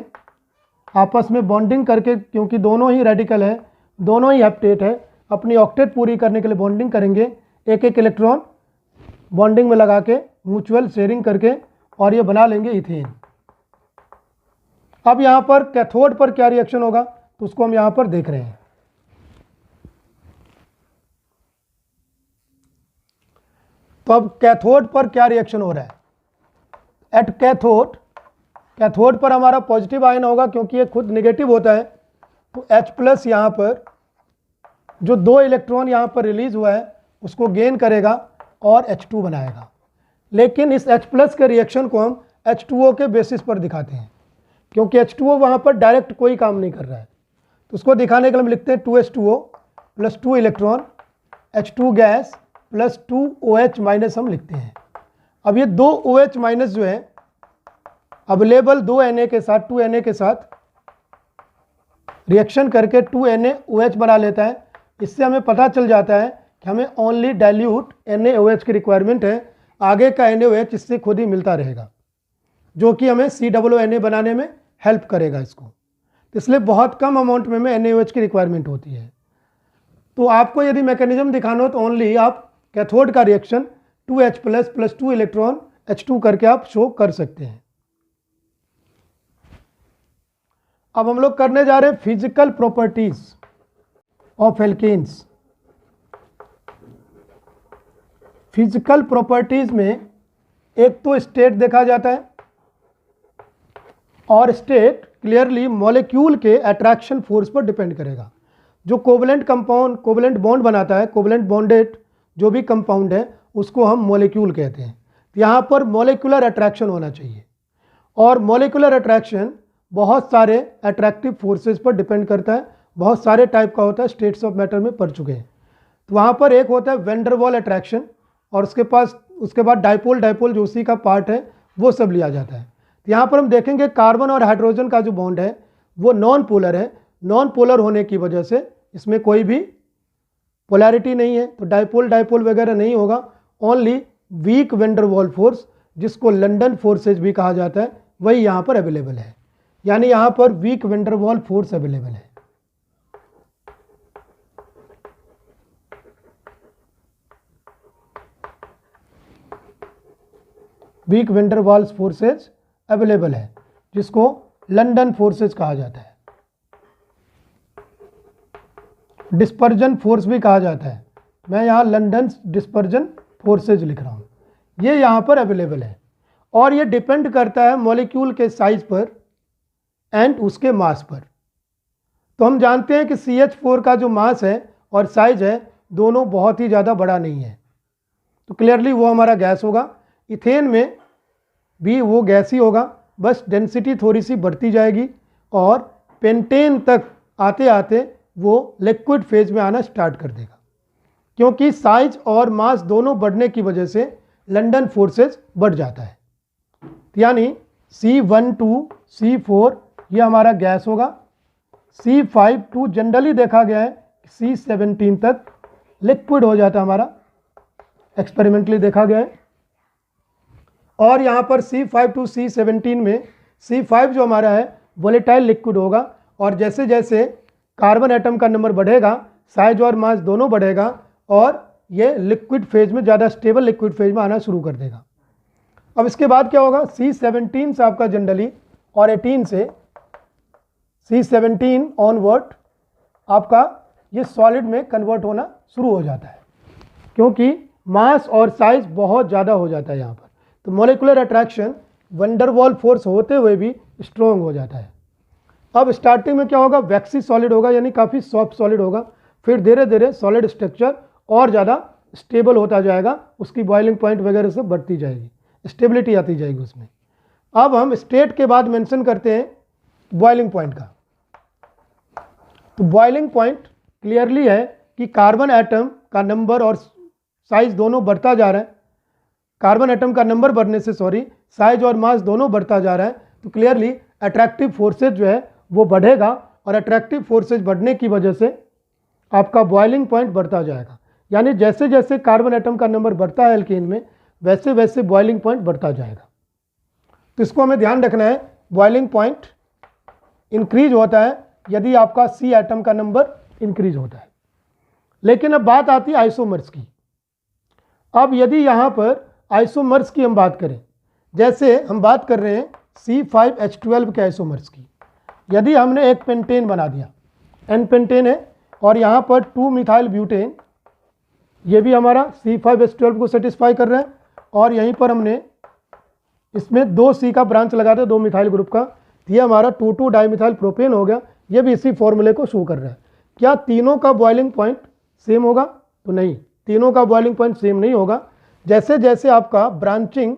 आपस में बॉन्डिंग करके, क्योंकि दोनों ही रेडिकल है, दोनों ही हेप्टेट है, अपनी ऑक्टेट पूरी करने के लिए बॉन्डिंग करेंगे, एक एक इलेक्ट्रॉन बॉन्डिंग में लगा के म्यूचुअल शेयरिंग करके, और ये बना लेंगे इथेन। अब यहाँ पर कैथोड पर क्या रिएक्शन होगा, तो उसको हम यहाँ पर देख रहे हैं। तो अब कैथोड पर क्या रिएक्शन हो रहा है? एट कैथोड पर हमारा पॉजिटिव आयन होगा क्योंकि ये खुद नेगेटिव होता है। तो H+ यहाँ पर जो 2 इलेक्ट्रॉन यहाँ पर रिलीज हुआ है उसको गेन करेगा और H2 बनाएगा। लेकिन इस H+ के रिएक्शन को हम H2O के बेसिस पर दिखाते हैं क्योंकि H2O वहाँ पर डायरेक्ट कोई काम नहीं कर रहा है। तो उसको दिखाने के लिए हम लिखते हैं 2H2O plus 2 electron H2 gas plus 2 OH minus हम लिखते हैं। अब ये 2 OH माइनस जो है अवेलेबल 2 Na के साथ 2 Na के साथ रिएक्शन करके 2 NaOH बना लेता है। इससे हमें पता चल जाता है कि हमें ओनली डाइल्यूट NaOH की रिक्वायरमेंट है, आगे का NaOH इससे खुद ही मिलता रहेगा, जो कि हमें COONA बनाने में हेल्प करेगा इसको। तो इसलिए बहुत कम अमाउंट में हमें NaOH की रिक्वायरमेंट होती है। तो आपको यदि मैकेनिज्म दिखाना हो तो ओनली आप कैथोड का reaction 2H+ plus 2 electron H2 करके आप शो कर सकते हैं। अब हम लोग करने जा रहे हैं physical properties of alkanes. Physical properties में एक तो स्टेट देखा जाता है और स्टेट क्लियरली मॉलिक्यूल के अट्रैक्शन फोर्स पर डिपेंड करेगा। जो कोवलेंट बॉन्ड बनाता है, कोवलेंट बॉन्डेड जो भी कंपाउंड है उसको हम मॉलिक्यूल कहते हैं। तो यहाँ पर मॉलिक्यूलर अट्रैक्शन होना चाहिए और मॉलिक्यूलर अट्रैक्शन बहुत सारे अट्रैक्टिव फोर्सेस पर डिपेंड करता है, बहुत सारे टाइप का होता है, स्टेट्स ऑफ मैटर में पढ़ चुके हैं। तो वहाँ पर एक होता है वैन डर वाल अट्रैक्शन और उसके बाद डाइपोल जो उसी का पार्ट है वो सब लिया जाता है। तो यहाँ पर हम देखेंगे कार्बन और हाइड्रोजन का जो बॉन्ड है वो नॉन पोलर है। नॉन पोलर होने की वजह से इसमें कोई भी पोलैरिटी नहीं है, तो डाइपोल वगैरह नहीं होगा। Only week van der waal force जिसको लंदन फोर्सेज भी कहा जाता है वही यहाँ पर अवेलेबल है, यानी यहाँ पर week van der waal force available है। Weak van der waals forces available है जिसको लंदन फोर्सेज कहा जाता है, डिस्पर्जन फोर्स भी कहा जाता है। मैं यहाँ लंदन डिस्पर्जन फोर्सेज लिख रहा हूँ, ये यहाँ पर अवेलेबल है और ये डिपेंड करता है मॉलिक्यूल के साइज पर एंड उसके मास पर। तो हम जानते हैं कि CH4 का जो मास है और साइज है दोनों बहुत ही ज़्यादा बड़ा नहीं है, तो क्लियरली वो हमारा गैस होगा। इथेन में भी वो गैस ही होगा, बस डेंसिटी थोड़ी सी बढ़ती जाएगी और पेंटेन तक आते आते वो लिक्विड फेज में आना स्टार्ट कर देगा, क्योंकि साइज और मास दोनों बढ़ने की वजह से लंदन फोर्सेस बढ़ जाता है। यानी C12 C4 ये हमारा गैस होगा, C52 जनरली देखा गया है C17 तक लिक्विड हो जाता है हमारा, एक्सपेरिमेंटली देखा गया है। और यहाँ पर C52 C17 में C5 जो हमारा है वोलेटाइल लिक्विड होगा और जैसे जैसे कार्बन एटम का नंबर बढ़ेगा साइज और मास दोनों बढ़ेगा और ये लिक्विड फेज में ज़्यादा स्टेबल लिक्विड फेज में आना शुरू कर देगा। अब इसके बाद क्या होगा, C17 से आपका जनरली और 18 से C17 ऑनवर्ड आपका ये सॉलिड में कन्वर्ट होना शुरू हो जाता है, क्योंकि मास और साइज बहुत ज़्यादा हो जाता है यहाँ पर। तो molecular attraction van der waal force होते हुए भी स्ट्रॉन्ग हो जाता है। अब स्टार्टिंग में क्या होगा, वैक्सी सॉलिड होगा, यानी काफ़ी सॉफ्ट सॉलिड होगा, फिर धीरे धीरे सॉलिड स्ट्रक्चर और ज़्यादा स्टेबल होता जाएगा, उसकी बॉइलिंग पॉइंट वगैरह सब बढ़ती जाएगी, स्टेबिलिटी आती जाएगी उसमें। अब हम स्टेट के बाद मेंशन करते हैं बॉइलिंग पॉइंट का। तो बॉइलिंग पॉइंट क्लियरली है कि कार्बन एटम का नंबर और साइज दोनों बढ़ता जा रहा है, कार्बन एटम का नंबर बढ़ने से साइज और मास दोनों बढ़ता जा रहा है, तो क्लियरली अट्रैक्टिव फोर्सेज जो है वो बढ़ेगा और अट्रैक्टिव फोर्सेज बढ़ने की वजह से आपका बॉइलिंग पॉइंट बढ़ता जाएगा। यानी जैसे जैसे कार्बन एटम का नंबर बढ़ता है एल्केन में वैसे वैसे बॉइलिंग पॉइंट बढ़ता जाएगा। तो इसको हमें ध्यान रखना है, बॉइलिंग पॉइंट इंक्रीज होता है यदि आपका C एटम का नंबर इंक्रीज होता है। लेकिन अब बात आती है आइसोमर्स की। अब यदि यहाँ पर आइसोमर्स की हम बात करें, जैसे हम बात कर रहे हैं C5H12 के आइसोमर्स की, यदि हमने एक पेंटेन बना दिया, N पेंटेन है और यहाँ पर 2 मिथाइल ब्यूटेन ये भी हमारा C5H12 को सेटिस्फाई कर रहा है। और यहीं पर हमने इसमें 2C का ब्रांच लगा दिया, 2 मिथाइल ग्रुप का, ये हमारा 2,2 डाइमिथाइल प्रोपेन हो गया। ये भी इसी फॉर्मूले को शो कर रहा है। क्या तीनों का बॉइलिंग पॉइंट सेम होगा? तो नहीं, तीनों का बॉइलिंग पॉइंट सेम नहीं होगा। जैसे जैसे आपका ब्रांचिंग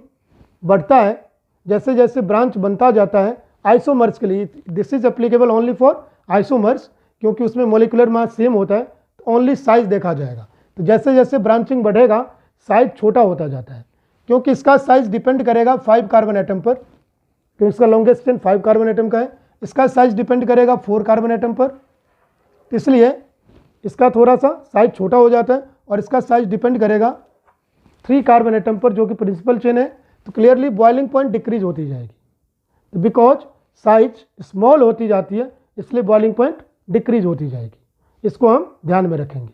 बढ़ता है, जैसे जैसे ब्रांच बनता जाता है आइसोमर्स के लिए, this is applicable only for isomers, क्योंकि उसमें मोलिकुलर मास सेम होता है, तो ओनली साइज देखा जाएगा। तो जैसे जैसे ब्रांचिंग बढ़ेगा साइज छोटा होता जाता है, क्योंकि इसका साइज डिपेंड करेगा 5 कार्बन एटम पर, तो इसका लॉन्गेस्ट चेन 5 कार्बन एटम का है। इसका साइज डिपेंड करेगा 4 कार्बन एटम पर, इसलिए इसका थोड़ा सा साइज छोटा हो जाता है। और इसका साइज डिपेंड करेगा 3 कार्बन एटम पर, जो कि प्रिंसिपल चेन है। तो क्लियरली बॉइलिंग पॉइंट डिक्रीज होती जाएगी, तो बिकॉज साइज स्मॉल होती जाती है इसलिए बॉइलिंग पॉइंट डिक्रीज होती जाएगी। इसको हम ध्यान में रखेंगे।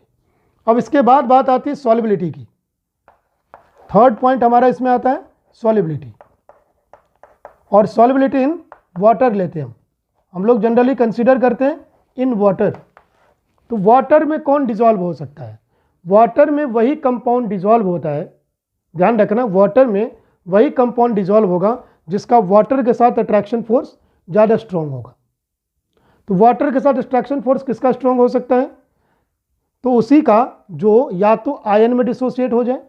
अब इसके बाद बात आती है सॉल्युबिलिटी की। थर्ड पॉइंट हमारा इसमें आता है सॉल्युबिलिटी। और सॉल्युबिलिटी इन वाटर लेते हैं हम लोग जनरली कंसीडर करते हैं इन वाटर। तो वाटर में कौन डिसॉल्व हो सकता है? वाटर में वही कंपाउंड डिसॉल्व होता है, ध्यान रखना, वाटर में वही कंपाउंड डिसॉल्व होगा जिसका वाटर के साथ अट्रैक्शन फोर्स ज़्यादा स्ट्रॉन्ग होगा। तो वाटर के साथ अट्रैक्शन फोर्स किसका स्ट्रॉन्ग हो सकता है? तो उसी का जो या तो आयन में डिसोसिएट हो जाए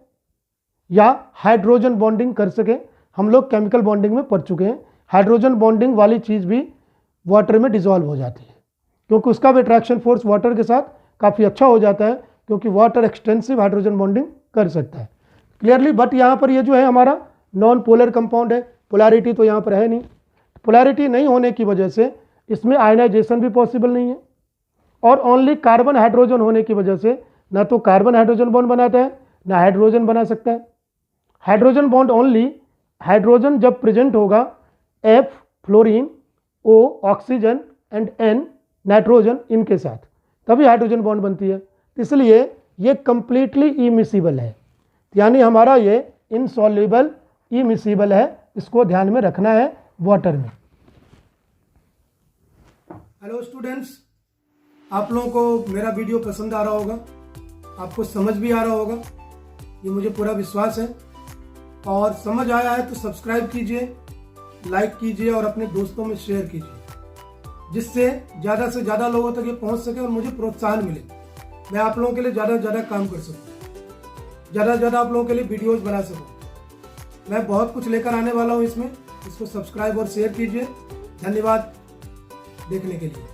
या हाइड्रोजन बॉन्डिंग कर सके। हम लोग केमिकल बॉन्डिंग में पढ़ चुके हैं, हाइड्रोजन बॉन्डिंग वाली चीज़ भी वाटर में डिसॉल्व हो जाती है, क्योंकि उसका भी अट्रैक्शन फोर्स वाटर के साथ काफ़ी अच्छा हो जाता है, क्योंकि वाटर एक्सटेंसिव हाइड्रोजन बॉन्डिंग कर सकता है क्लियरली। बट यहाँ पर ये जो है हमारा नॉन पोलर कंपाउंड है, पोलैरिटी तो यहाँ पर है नहीं। पोलैरिटी नहीं होने की वजह से इसमें आयनाइजेशन भी पॉसिबल नहीं है, और ओनली कार्बन हाइड्रोजन होने की वजह से ना तो कार्बन हाइड्रोजन बॉन्ड बनाता है ना हाइड्रोजन बना सकता है। हाइड्रोजन बॉन्ड ओनली, हाइड्रोजन जब प्रेजेंट होगा F fluorine, O oxygen and N nitrogen, इनके साथ तभी हाइड्रोजन बॉन्ड बनती है। इसलिए ये कंप्लीटली इमिसिबल है, यानी हमारा ये इनसॉल्युबल इमिसिबल है। इसको ध्यान में रखना है वाटर में। हेलो स्टूडेंट्स, आप लोगों को मेरा वीडियो पसंद आ रहा होगा, आपको समझ भी आ रहा होगा, ये मुझे पूरा विश्वास है। और समझ आया है तो सब्सक्राइब कीजिए, लाइक कीजिए और अपने दोस्तों में शेयर कीजिए, जिससे ज़्यादा से ज़्यादा लोगों तक ये पहुंच सके और मुझे प्रोत्साहन मिले, मैं आप लोगों के लिए ज़्यादा से ज़्यादा काम कर सकूँ, ज़्यादा से ज़्यादा आप लोगों के लिए वीडियोज़ बना सकूँ। मैं बहुत कुछ लेकर आने वाला हूँ इसमें, इसको सब्सक्राइब और शेयर कीजिए। धन्यवाद देखने के लिए।